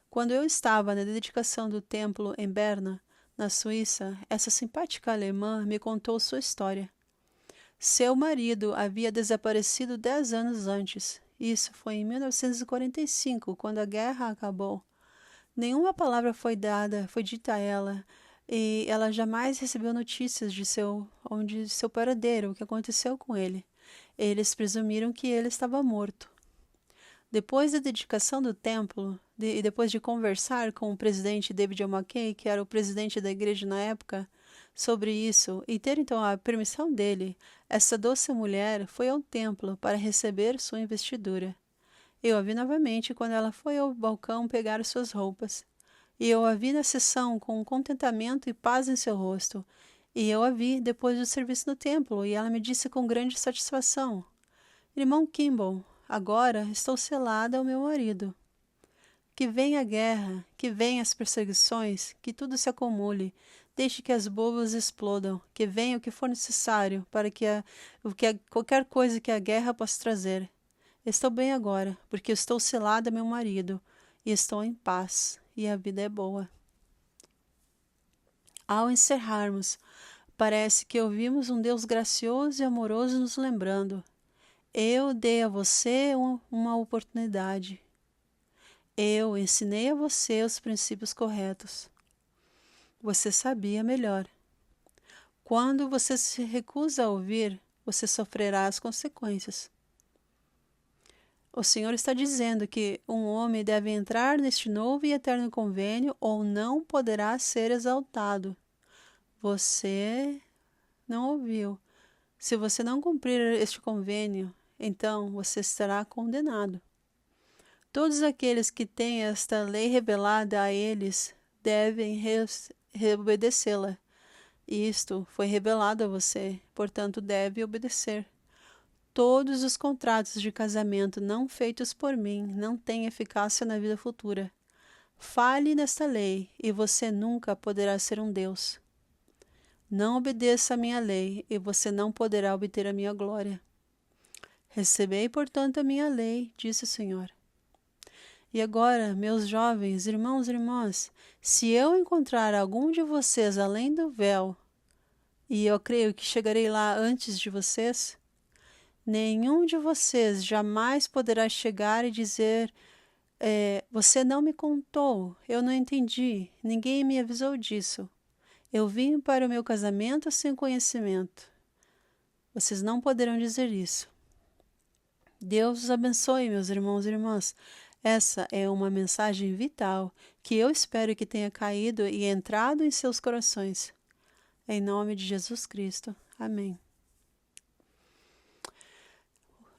Quando eu estava na dedicação do templo em Berna, na Suíça, essa simpática alemã me contou sua história. Seu marido havia desaparecido 10 anos antes. Isso foi em 1945, quando a guerra acabou. Nenhuma palavra foi dita a ela, e ela jamais recebeu notícias de seu paradeiro, o que aconteceu com ele. Eles presumiram que ele estava morto. Depois da dedicação do templo, e depois de conversar com o presidente David L. McKay, que era o presidente da igreja na época, sobre isso, e ter então a permissão dele, essa doce mulher foi ao templo para receber sua investidura. Eu a vi novamente quando ela foi ao balcão pegar suas roupas. E eu a vi na sessão com contentamento e paz em seu rosto. E eu a vi depois do serviço no templo, e ela me disse com grande satisfação: Irmão Kimball, agora estou selada ao meu marido. Que venha a guerra, que venham as perseguições, que tudo se acumule, deixe que as bombas explodam, que venha o que for necessário para qualquer coisa que a guerra possa trazer. Estou bem agora, porque estou selada a meu marido, e estou em paz, e a vida é boa. Ao encerrarmos, parece que ouvimos um Deus gracioso e amoroso nos lembrando: eu dei a você uma oportunidade. Eu ensinei a você os princípios corretos. você sabia melhor. Quando você se recusa a ouvir, você sofrerá as consequências. O Senhor está dizendo que um homem deve entrar neste novo e eterno convênio ou não poderá ser exaltado. Você não ouviu. Se você não cumprir este convênio, então você será condenado. Todos aqueles que têm esta lei revelada a eles devem obedecê-la. Isto foi revelado a você, portanto deve obedecer. Todos os contratos de casamento não feitos por mim não têm eficácia na vida futura. Fale nesta lei e você nunca poderá ser um Deus. Não obedeça a minha lei e você não poderá obter a minha glória. Recebei, portanto, a minha lei, disse o Senhor. E agora, meus jovens irmãos e irmãs, se eu encontrar algum de vocês além do véu, e eu creio que chegarei lá antes de vocês, nenhum de vocês jamais poderá chegar e dizer: você não me contou, eu não entendi, ninguém me avisou disso. Eu vim para o meu casamento sem conhecimento. Vocês não poderão dizer isso. Deus os abençoe, meus irmãos e irmãs. Essa é uma mensagem vital que eu espero que tenha caído e entrado em seus corações. Em nome de Jesus Cristo. Amém.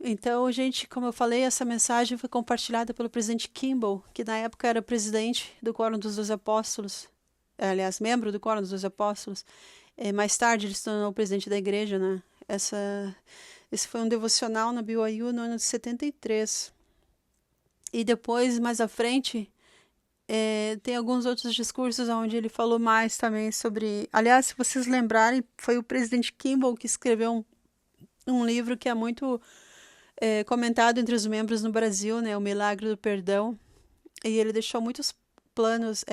Então, gente, como eu falei, essa mensagem foi compartilhada pelo presidente Kimball, que na época era presidente do Quórum dos Doze Apóstolos, aliás, membro do Quórum dos Doze Apóstolos. Mais tarde ele se tornou presidente da igreja, né? Esse foi um devocional na BYU no ano de 73. E depois, mais à frente, tem alguns outros discursos onde ele falou mais também sobre... Aliás, se vocês lembrarem, foi o presidente Kimball que escreveu um livro que é muito comentado entre os membros no Brasil, né? O Milagre do Perdão. E ele deixou muitos planos,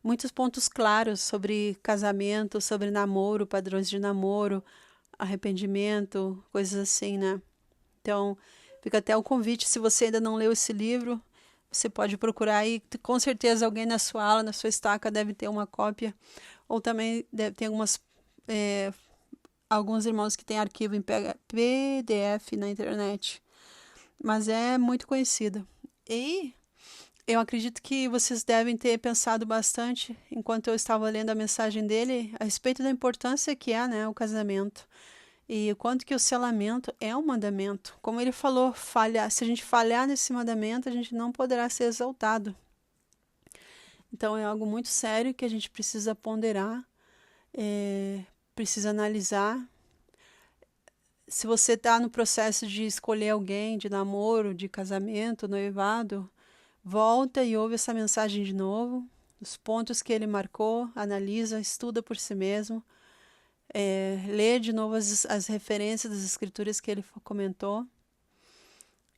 muitos pontos claros sobre casamento, sobre namoro, padrões de namoro, arrependimento, coisas assim, né? Então, fica até o convite, se você ainda não leu esse livro, você pode procurar aí, com certeza alguém na sua ala, na sua estaca deve ter uma cópia, ou também deve ter alguns irmãos que têm arquivo em PDF na internet, mas é muito conhecido. E eu acredito que vocês devem ter pensado bastante, enquanto eu estava lendo a mensagem dele, a respeito da importância que é, né, o casamento. E o quanto que o selamento é um mandamento. Como ele falou, se a gente falhar nesse mandamento, a gente não poderá ser exaltado. Então é algo muito sério que a gente precisa ponderar, precisa analisar. Se você está no processo de escolher alguém, de namoro, de casamento, noivado, volta e ouve essa mensagem de novo, os pontos que ele marcou, analisa, estuda por si mesmo, lê de novo as referências das escrituras que ele comentou,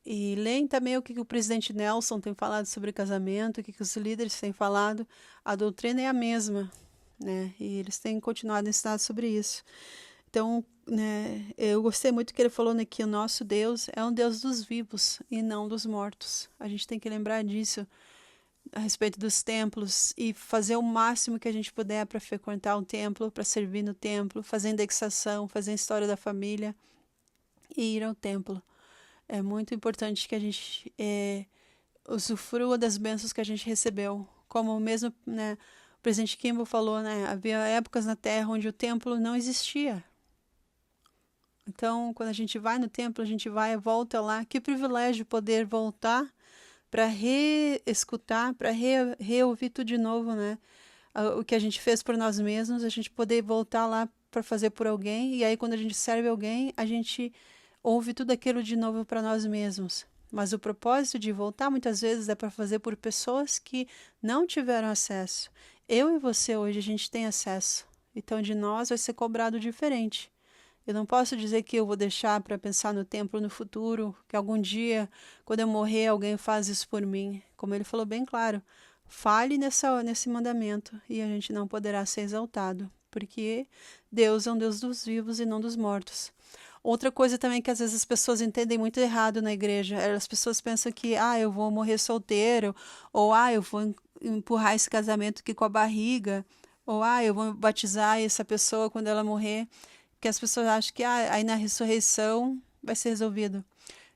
e leem também o que o presidente Nelson tem falado sobre casamento, o que os líderes têm falado. A doutrina é a mesma, né? E eles têm continuado a ensinar sobre isso. Então, né, eu gostei muito que ele falou, né, que o nosso Deus é um Deus dos vivos e não dos mortos. A gente tem que lembrar disso a respeito dos templos e fazer o máximo que a gente puder para frequentar o templo, para servir no templo, fazer indexação, fazer a história da família e ir ao templo. É muito importante que a gente usufrua das bênçãos que a gente recebeu. Como mesmo, né, o presidente Kimball falou, né, havia épocas na Terra onde o templo não existia. Então, quando a gente vai no templo, a gente vai e volta lá. Que privilégio poder voltar para reescutar, para reouvir tudo de novo, né? O que a gente fez por nós mesmos, a gente poder voltar lá para fazer por alguém. E aí, quando a gente serve alguém, a gente ouve tudo aquilo de novo para nós mesmos. Mas o propósito de voltar, muitas vezes, é para fazer por pessoas que não tiveram acesso. Eu e você, hoje, a gente tem acesso. Então, de nós vai ser cobrado diferente. Eu não posso dizer que eu vou deixar para pensar no templo no futuro, que algum dia, quando eu morrer, alguém faz isso por mim. Como ele falou bem claro, fale nesse mandamento e a gente não poderá ser exaltado, porque Deus é um Deus dos vivos e não dos mortos. Outra coisa também que às vezes as pessoas entendem muito errado na igreja, as pessoas pensam que, eu vou morrer solteiro, ou eu vou empurrar esse casamento aqui com a barriga, Ou, eu vou batizar essa pessoa quando ela morrer, que as pessoas acham que aí na ressurreição vai ser resolvido.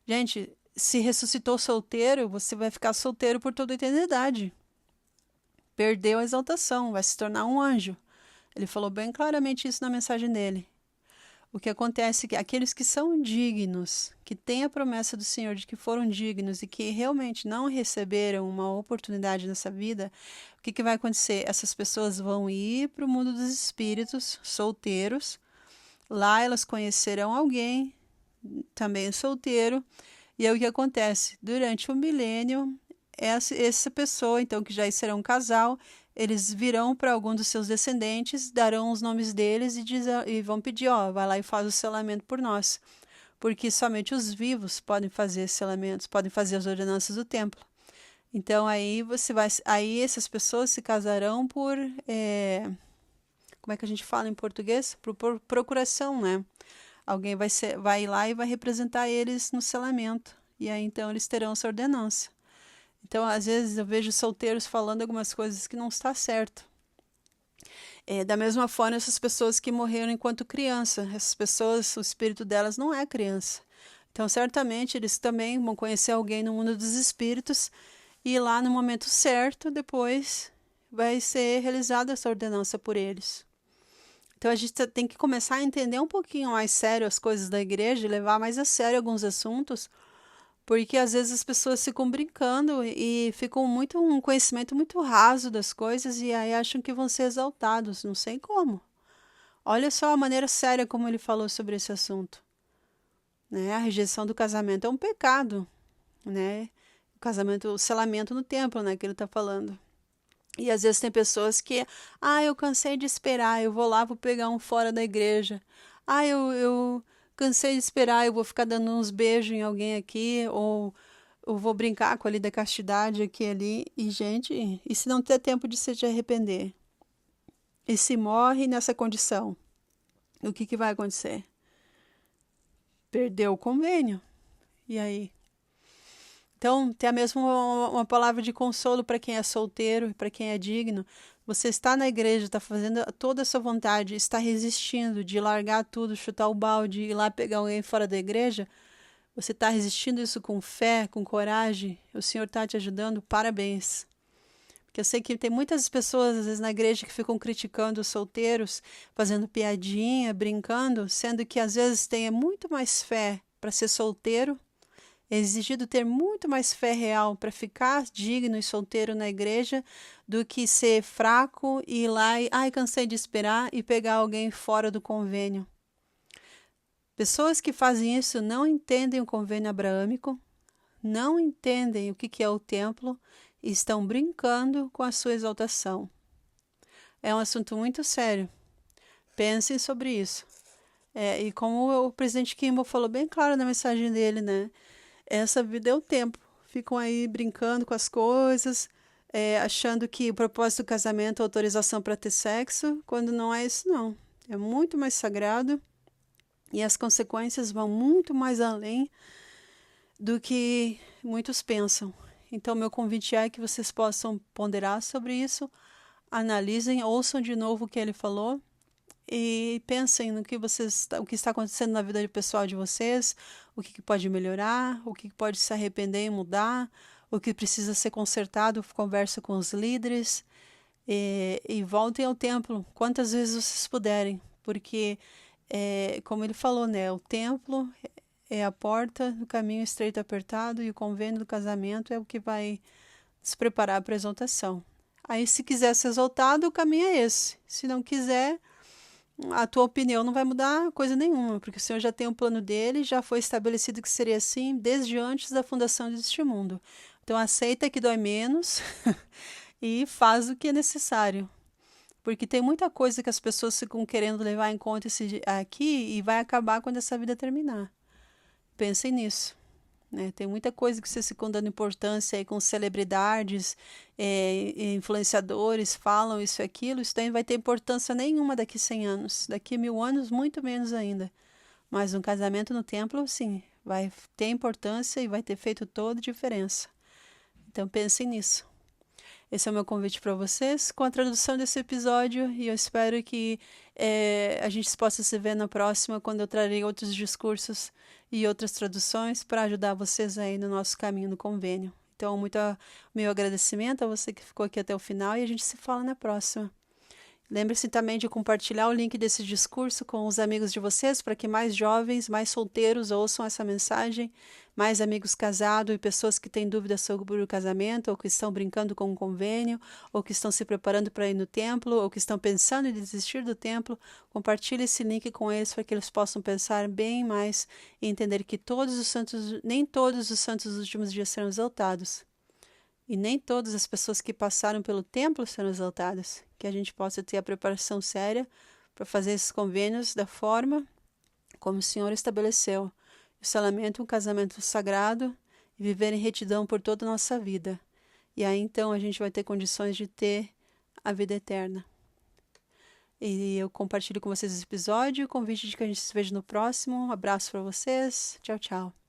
Gente, se ressuscitou solteiro, você vai ficar solteiro por toda a eternidade. Perdeu a exaltação, vai se tornar um anjo. Ele falou bem claramente isso na mensagem dele. O que acontece é que aqueles que são dignos, que têm a promessa do Senhor de que foram dignos e que realmente não receberam uma oportunidade nessa vida, o que vai acontecer? Essas pessoas vão ir para o mundo dos espíritos, solteiros. Lá elas conhecerão alguém, também solteiro. E aí o que acontece? Durante o milênio, essa pessoa, então, que já será um casal, eles virão para algum dos seus descendentes, darão os nomes deles e vão pedir, vai lá e faz o selamento por nós. Porque somente os vivos podem fazer selamentos, podem fazer as ordenanças do templo. Então aí aí essas pessoas se casarão por, como é que a gente fala em português? Por procuração, né? Alguém vai lá e vai representar eles no selamento. E aí então eles terão essa ordenança. Então, às vezes, eu vejo solteiros falando algumas coisas que não está certo. Da mesma forma, essas pessoas que morreram enquanto criança, essas pessoas, o espírito delas não é criança. Então, certamente, eles também vão conhecer alguém no mundo dos espíritos e lá no momento certo, depois, vai ser realizada essa ordenança por eles. Então, a gente tem que começar a entender um pouquinho mais sério as coisas da igreja e levar mais a sério alguns assuntos, porque às vezes as pessoas ficam brincando e ficam um conhecimento muito raso das coisas e aí acham que vão ser exaltados, não sei como. Olha só a maneira séria como ele falou sobre esse assunto, né? A rejeição do casamento é um pecado, né? O selamento no templo, né, que ele está falando. E às vezes tem pessoas que, eu cansei de esperar, eu vou lá, vou pegar um fora da igreja. Eu cansei de esperar, eu vou ficar dando uns beijos em alguém aqui, ou eu vou brincar com a lei da castidade aqui e ali. E, gente, e se não ter tempo de se arrepender? E se morre nessa condição? O que vai acontecer? Perdeu o convênio. E aí? Então, tem mesmo uma palavra de consolo para quem é solteiro e para quem é digno. Você está na igreja, está fazendo toda a sua vontade, está resistindo de largar tudo, chutar o balde e ir lá pegar alguém fora da igreja. Você está resistindo isso com fé, com coragem. O Senhor está te ajudando. Parabéns. Porque eu sei que tem muitas pessoas, às vezes, na igreja que ficam criticando os solteiros, fazendo piadinha, brincando, sendo que às vezes tem muito mais fé para ser solteiro. É exigido ter muito mais fé real para ficar digno e solteiro na igreja do que ser fraco e ir lá e, cansei de esperar e pegar alguém fora do convênio. Pessoas que fazem isso não entendem o convênio abraâmico, não entendem o que é o templo e estão brincando com a sua exaltação. É um assunto muito sério. Pensem sobre isso. E como o presidente Kimball falou bem claro na mensagem dele, né? Essa vida é o tempo. Ficam aí brincando com as coisas, achando que o propósito do casamento é autorização para ter sexo, quando não é isso, não. É muito mais sagrado e as consequências vão muito mais além do que muitos pensam. Então, meu convite é que vocês possam ponderar sobre isso, analisem, ouçam de novo o que ele falou e pensem no que o que está acontecendo na vida pessoal de vocês, o que pode melhorar, o que pode se arrepender e mudar, o que precisa ser consertado, conversa com os líderes e voltem ao templo quantas vezes vocês puderem, porque como ele falou, né, o templo é a porta do caminho estreito e apertado e o convênio do casamento é o que vai se preparar para a exaltação. Aí, se quiser ser exaltado, o caminho é esse. Se não quiser, a tua opinião não vai mudar coisa nenhuma, porque o Senhor já tem um plano dele, já foi estabelecido que seria assim desde antes da fundação deste mundo. Então aceita que dói menos e faz o que é necessário. Porque tem muita coisa que as pessoas ficam querendo levar em conta aqui e vai acabar quando essa vida terminar. Pensem nisso. Né? Tem muita coisa que vocês ficam dando importância aí com celebridades, influenciadores, falam isso e aquilo, isso daí não vai ter importância nenhuma daqui 100 anos. Daqui 1000 anos, muito menos ainda. Mas um casamento no templo, sim, vai ter importância e vai ter feito toda a diferença. Então pensem nisso. Esse é o meu convite para vocês, com a tradução desse episódio, e eu espero que a gente possa se ver na próxima, quando eu trarei outros discursos e outras traduções para ajudar vocês aí no nosso caminho no convênio. Então, meu agradecimento a você que ficou aqui até o final, e a gente se fala na próxima. Lembre-se também de compartilhar o link desse discurso com os amigos de vocês, para que mais jovens, mais solteiros ouçam essa mensagem, mais amigos casados e pessoas que têm dúvidas sobre o casamento, ou que estão brincando com um convênio, ou que estão se preparando para ir no templo, ou que estão pensando em desistir do templo. Compartilhe esse link com eles para que eles possam pensar bem mais e entender que nem todos os santos dos últimos dias serão exaltados. E nem todas as pessoas que passaram pelo templo serão exaltadas. Que a gente possa ter a preparação séria para fazer esses convênios da forma como o Senhor estabeleceu. O salamento é um casamento sagrado e viver em retidão por toda a nossa vida. E aí então a gente vai ter condições de ter a vida eterna. E eu compartilho com vocês esse episódio, o convite de que a gente se veja no próximo. Um abraço para vocês. Tchau, tchau.